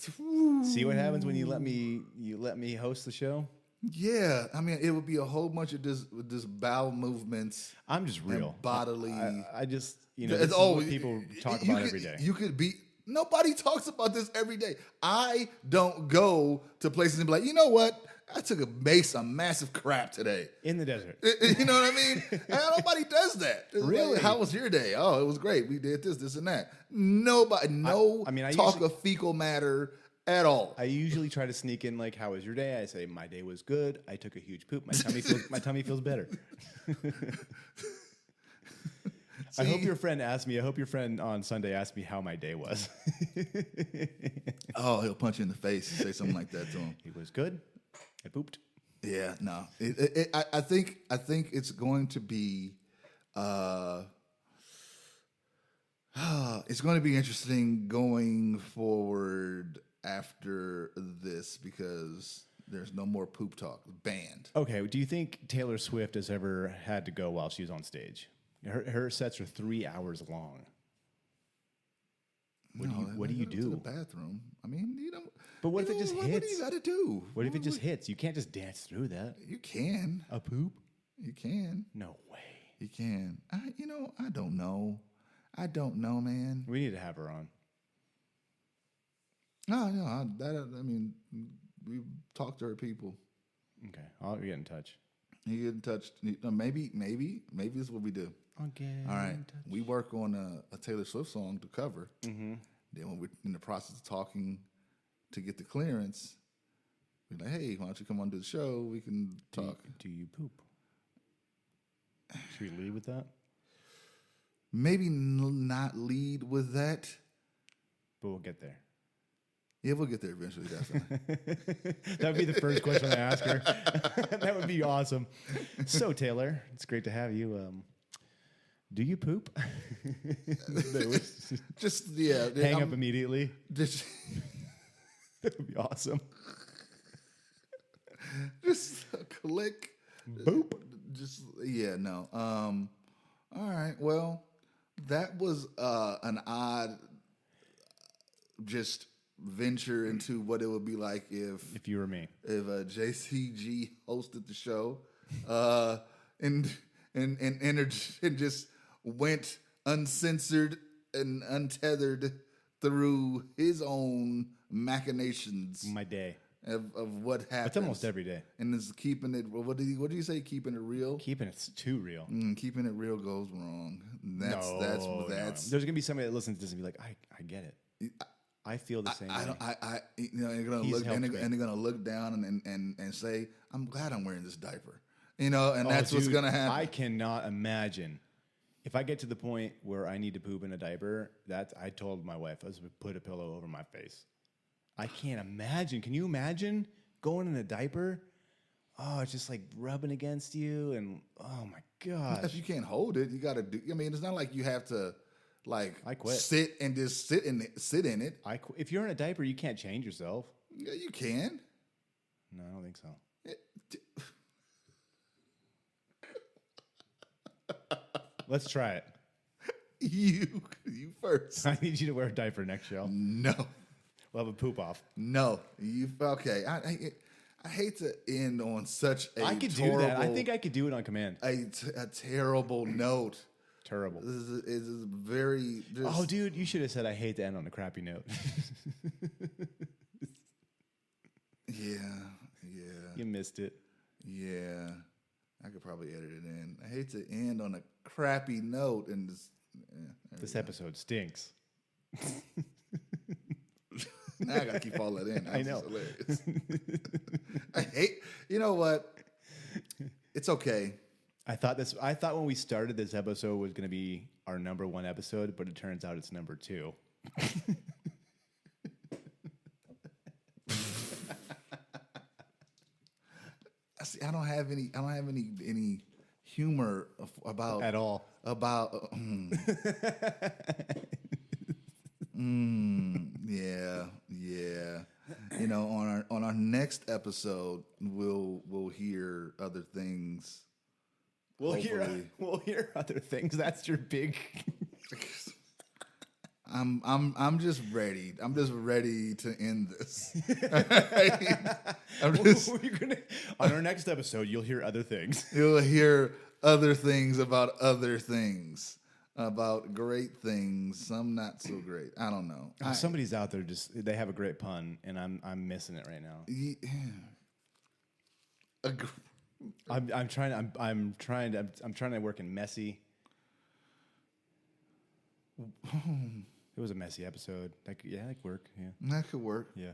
[SPEAKER 2] See what happens when you let me host the show.
[SPEAKER 3] yeah. I mean, it would be a whole bunch of this bowel movements.
[SPEAKER 2] I'm just real.
[SPEAKER 3] And bodily.
[SPEAKER 2] I just this
[SPEAKER 3] It's
[SPEAKER 2] is
[SPEAKER 3] always
[SPEAKER 2] what people talk
[SPEAKER 3] you
[SPEAKER 2] about
[SPEAKER 3] could-
[SPEAKER 2] every day.
[SPEAKER 3] You could be. Nobody talks about this every day. I don't go to places and be like, you know what? I took a massive crap today.
[SPEAKER 2] In the desert.
[SPEAKER 3] You know what I mean? And nobody does that. It's
[SPEAKER 2] Really?
[SPEAKER 3] like, how was your day? Oh, it was great. We did this, and that. Nobody,
[SPEAKER 2] I
[SPEAKER 3] talk
[SPEAKER 2] usually-
[SPEAKER 3] of fecal matter at all.
[SPEAKER 2] I usually try to sneak in like, "How was your day?" I say, "My day was good. I took a huge poop. My tummy feels better." I hope your friend on Sunday asked me how my day was.
[SPEAKER 3] Oh, he'll punch you in the face and say something like that to him.
[SPEAKER 2] It was good. I pooped.
[SPEAKER 3] Yeah, no. I think it's going to be it's going to be interesting going forward after this because there's no more poop talk. Banned.
[SPEAKER 2] Okay. Do you think Taylor Swift has ever had to go while she was on stage? Her sets are 3 hours long. What do you
[SPEAKER 3] To the
[SPEAKER 2] do?
[SPEAKER 3] bathroom. I mean,
[SPEAKER 2] But what if it just
[SPEAKER 3] What do
[SPEAKER 2] hits?
[SPEAKER 3] you got to do?
[SPEAKER 2] What if it just hits? You can't just dance through that.
[SPEAKER 3] You can.
[SPEAKER 2] A poop?
[SPEAKER 3] You can.
[SPEAKER 2] No way.
[SPEAKER 3] You can. I don't know. I don't know, man.
[SPEAKER 2] We need to have her on.
[SPEAKER 3] No, I mean, we talked to her people.
[SPEAKER 2] Okay, I'll get in touch.
[SPEAKER 3] You get in touch. Maybe this is what we do.
[SPEAKER 2] Okay.
[SPEAKER 3] All right, we work on a Taylor Swift song to cover.
[SPEAKER 2] Mm-hmm.
[SPEAKER 3] Then when we're in the process of talking to get the clearance, we're like, hey, why don't you come on to the show? We can talk.
[SPEAKER 2] Do you poop? Should we lead with that?
[SPEAKER 3] Maybe not lead with that.
[SPEAKER 2] But we'll get there.
[SPEAKER 3] Yeah, we'll get there eventually, definitely.
[SPEAKER 2] That would be the first question I ask her. That would be awesome. So, Taylor, it's great to have you. Do you poop?
[SPEAKER 3] Just, yeah.
[SPEAKER 2] Hang up immediately.
[SPEAKER 3] Just,
[SPEAKER 2] That would be awesome.
[SPEAKER 3] just click.
[SPEAKER 2] Boop.
[SPEAKER 3] Just, yeah, no. All right, well, that was an odd just venture into what it would be like if
[SPEAKER 2] you were me.
[SPEAKER 3] If JCG hosted the show, and just went uncensored and untethered through his own machinations
[SPEAKER 2] My day.
[SPEAKER 3] of what happens.
[SPEAKER 2] It's almost every day.
[SPEAKER 3] And is keeping it. What did you say? Keeping it real.
[SPEAKER 2] Keeping it's too real.
[SPEAKER 3] Keeping it real goes wrong. That's
[SPEAKER 2] No. There's gonna be somebody that listens to this and be like, I get it. I feel the same way.
[SPEAKER 3] They're gonna
[SPEAKER 2] He's
[SPEAKER 3] look
[SPEAKER 2] helped me.
[SPEAKER 3] and they're gonna look down and say, "I'm glad I'm wearing this diaper," and that's what's
[SPEAKER 2] Dude,
[SPEAKER 3] gonna happen.
[SPEAKER 2] I cannot imagine if I get to the point where I need to poop in a diaper. I told my wife I was gonna put a pillow over my face. I can't imagine. Can you imagine going in a diaper? Oh, it's just like rubbing against you, and oh my gosh.
[SPEAKER 3] If you can't hold it, you gotta do. I mean, it's not like you have to
[SPEAKER 2] I quit.
[SPEAKER 3] sit and just sit in it.
[SPEAKER 2] If you're in a diaper, you can't change yourself.
[SPEAKER 3] Yeah, you can.
[SPEAKER 2] No, I don't think so. Let's try it.
[SPEAKER 3] You first.
[SPEAKER 2] I need you to wear a diaper next show.
[SPEAKER 3] No,
[SPEAKER 2] We'll have a poop off.
[SPEAKER 3] no. Okay. I hate to end on such a
[SPEAKER 2] I could do that. I think I could do it on command.
[SPEAKER 3] a terrible note.
[SPEAKER 2] Terrible.
[SPEAKER 3] This is very.
[SPEAKER 2] Oh, dude, you should have said I hate to end on a crappy note.
[SPEAKER 3] Yeah.
[SPEAKER 2] You missed it.
[SPEAKER 3] Yeah, I could probably edit it in. I hate to end on a crappy note and just.
[SPEAKER 2] This episode stinks.
[SPEAKER 3] Now I gotta keep all that in.
[SPEAKER 2] I know.
[SPEAKER 3] Hilarious. I hate. You know what? It's okay.
[SPEAKER 2] I thought when we started this episode was going to be our number 1 episode, but it turns out it's number 2.
[SPEAKER 3] See, I don't have any humor about
[SPEAKER 2] At all.
[SPEAKER 3] About yeah. On our next episode, we'll hear other things.
[SPEAKER 2] We'll
[SPEAKER 3] Hopefully.
[SPEAKER 2] hear other things. That's your big.
[SPEAKER 3] I'm just ready. I'm just ready to end this.
[SPEAKER 2] On our next episode, you'll hear other things.
[SPEAKER 3] You'll hear other things about other things, about great things, some not so great. I don't know.
[SPEAKER 2] Somebody's out there they have a great pun, and I'm missing it right now. I'm trying to work in messy. It was a messy episode. That could work. Yeah.
[SPEAKER 3] That could work.
[SPEAKER 2] Yeah.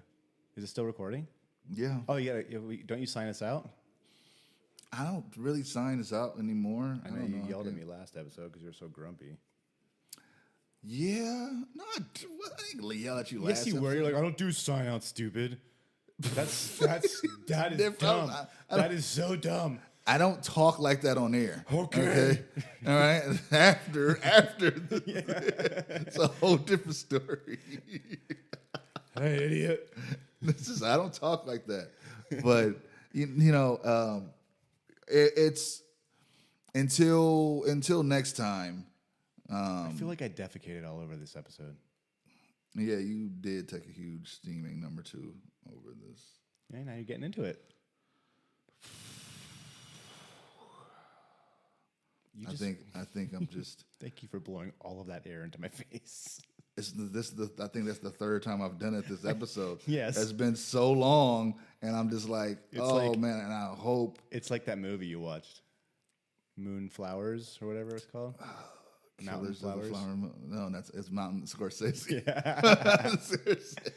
[SPEAKER 2] Is it still recording?
[SPEAKER 3] Yeah.
[SPEAKER 2] Oh yeah. Don't you sign us out?
[SPEAKER 3] I don't really sign us out anymore.
[SPEAKER 2] I know you yelled at me last episode because you were so grumpy.
[SPEAKER 3] Yeah. No, I didn't yell at you last
[SPEAKER 2] Yes, you were. You're like, I don't do sign out, stupid. That is dumb. That is so dumb.
[SPEAKER 3] I don't talk like that on air. Okay. All right. After it's a whole different story.
[SPEAKER 2] Hey, idiot.
[SPEAKER 3] I don't talk like that. But it's until next time.
[SPEAKER 2] I feel like I defecated all over this episode.
[SPEAKER 3] Yeah, you did take a huge steaming number 2 over this.
[SPEAKER 2] Yeah, now you're getting into it.
[SPEAKER 3] I think I'm just.
[SPEAKER 2] Thank you for blowing all of that air into my face.
[SPEAKER 3] I think that's the third time I've done it this episode.
[SPEAKER 2] Yes.
[SPEAKER 3] It's been so long, and I'm just like,
[SPEAKER 2] It's
[SPEAKER 3] oh
[SPEAKER 2] like-
[SPEAKER 3] man, and I hope
[SPEAKER 2] It's like that movie you watched, Moonflowers or whatever it's called. Mountain
[SPEAKER 3] Killers of the
[SPEAKER 2] Flowers.
[SPEAKER 3] Flower Moon. No, it's Mountain Scorsese. Seriously.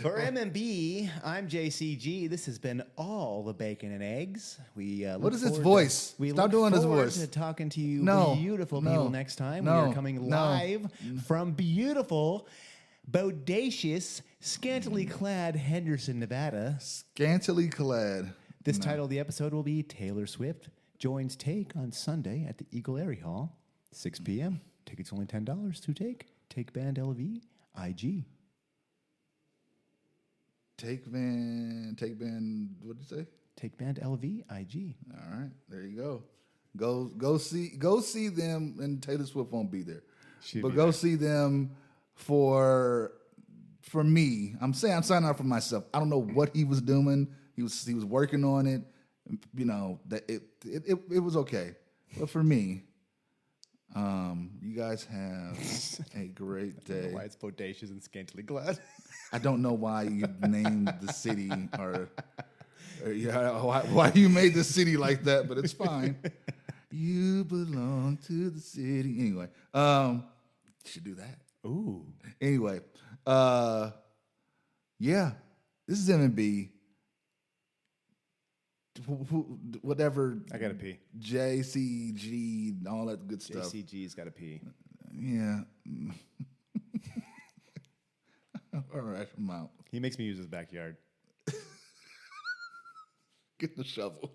[SPEAKER 2] For MMB, I'm JCG. This has been all the bacon and eggs. We
[SPEAKER 3] What
[SPEAKER 2] look
[SPEAKER 3] is this
[SPEAKER 2] forward
[SPEAKER 3] voice?
[SPEAKER 2] we
[SPEAKER 3] Stop
[SPEAKER 2] look
[SPEAKER 3] doing this
[SPEAKER 2] forward
[SPEAKER 3] voice.
[SPEAKER 2] to talking to you,
[SPEAKER 3] No,
[SPEAKER 2] beautiful
[SPEAKER 3] no,
[SPEAKER 2] people. Next time we
[SPEAKER 3] no,
[SPEAKER 2] are coming
[SPEAKER 3] no.
[SPEAKER 2] live from beautiful, bodacious, scantily clad Henderson, Nevada.
[SPEAKER 3] Scantily clad.
[SPEAKER 2] This title of the episode will be Taylor Swift joins Take on Sunday at the Eagle Airy Hall, 6 p.m. Tickets only $10 to Take. Take Band LV IG.
[SPEAKER 3] Take Band. What did you say?
[SPEAKER 2] Take Band LV IG.
[SPEAKER 3] All right, there you go. Go see them, and Taylor Swift won't be there,
[SPEAKER 2] She'll
[SPEAKER 3] but
[SPEAKER 2] be
[SPEAKER 3] go
[SPEAKER 2] there.
[SPEAKER 3] see them for me. I'm signing out for myself. I don't know what he was doing. He was working on it. You know that it was okay, but for me, you guys have a great day.
[SPEAKER 2] Why it's bodacious and scantily clad.
[SPEAKER 3] I don't know why you named the city or why you made the city like that, but it's fine. You belong to the city. Anyway, you should do that.
[SPEAKER 2] Ooh.
[SPEAKER 3] Anyway, yeah, this is M&B. Whatever.
[SPEAKER 2] I gotta pee.
[SPEAKER 3] JCG, all that good stuff.
[SPEAKER 2] JCG's gotta pee.
[SPEAKER 3] Yeah. All right, I'm out.
[SPEAKER 2] He makes me use his backyard.
[SPEAKER 3] Get the shovel.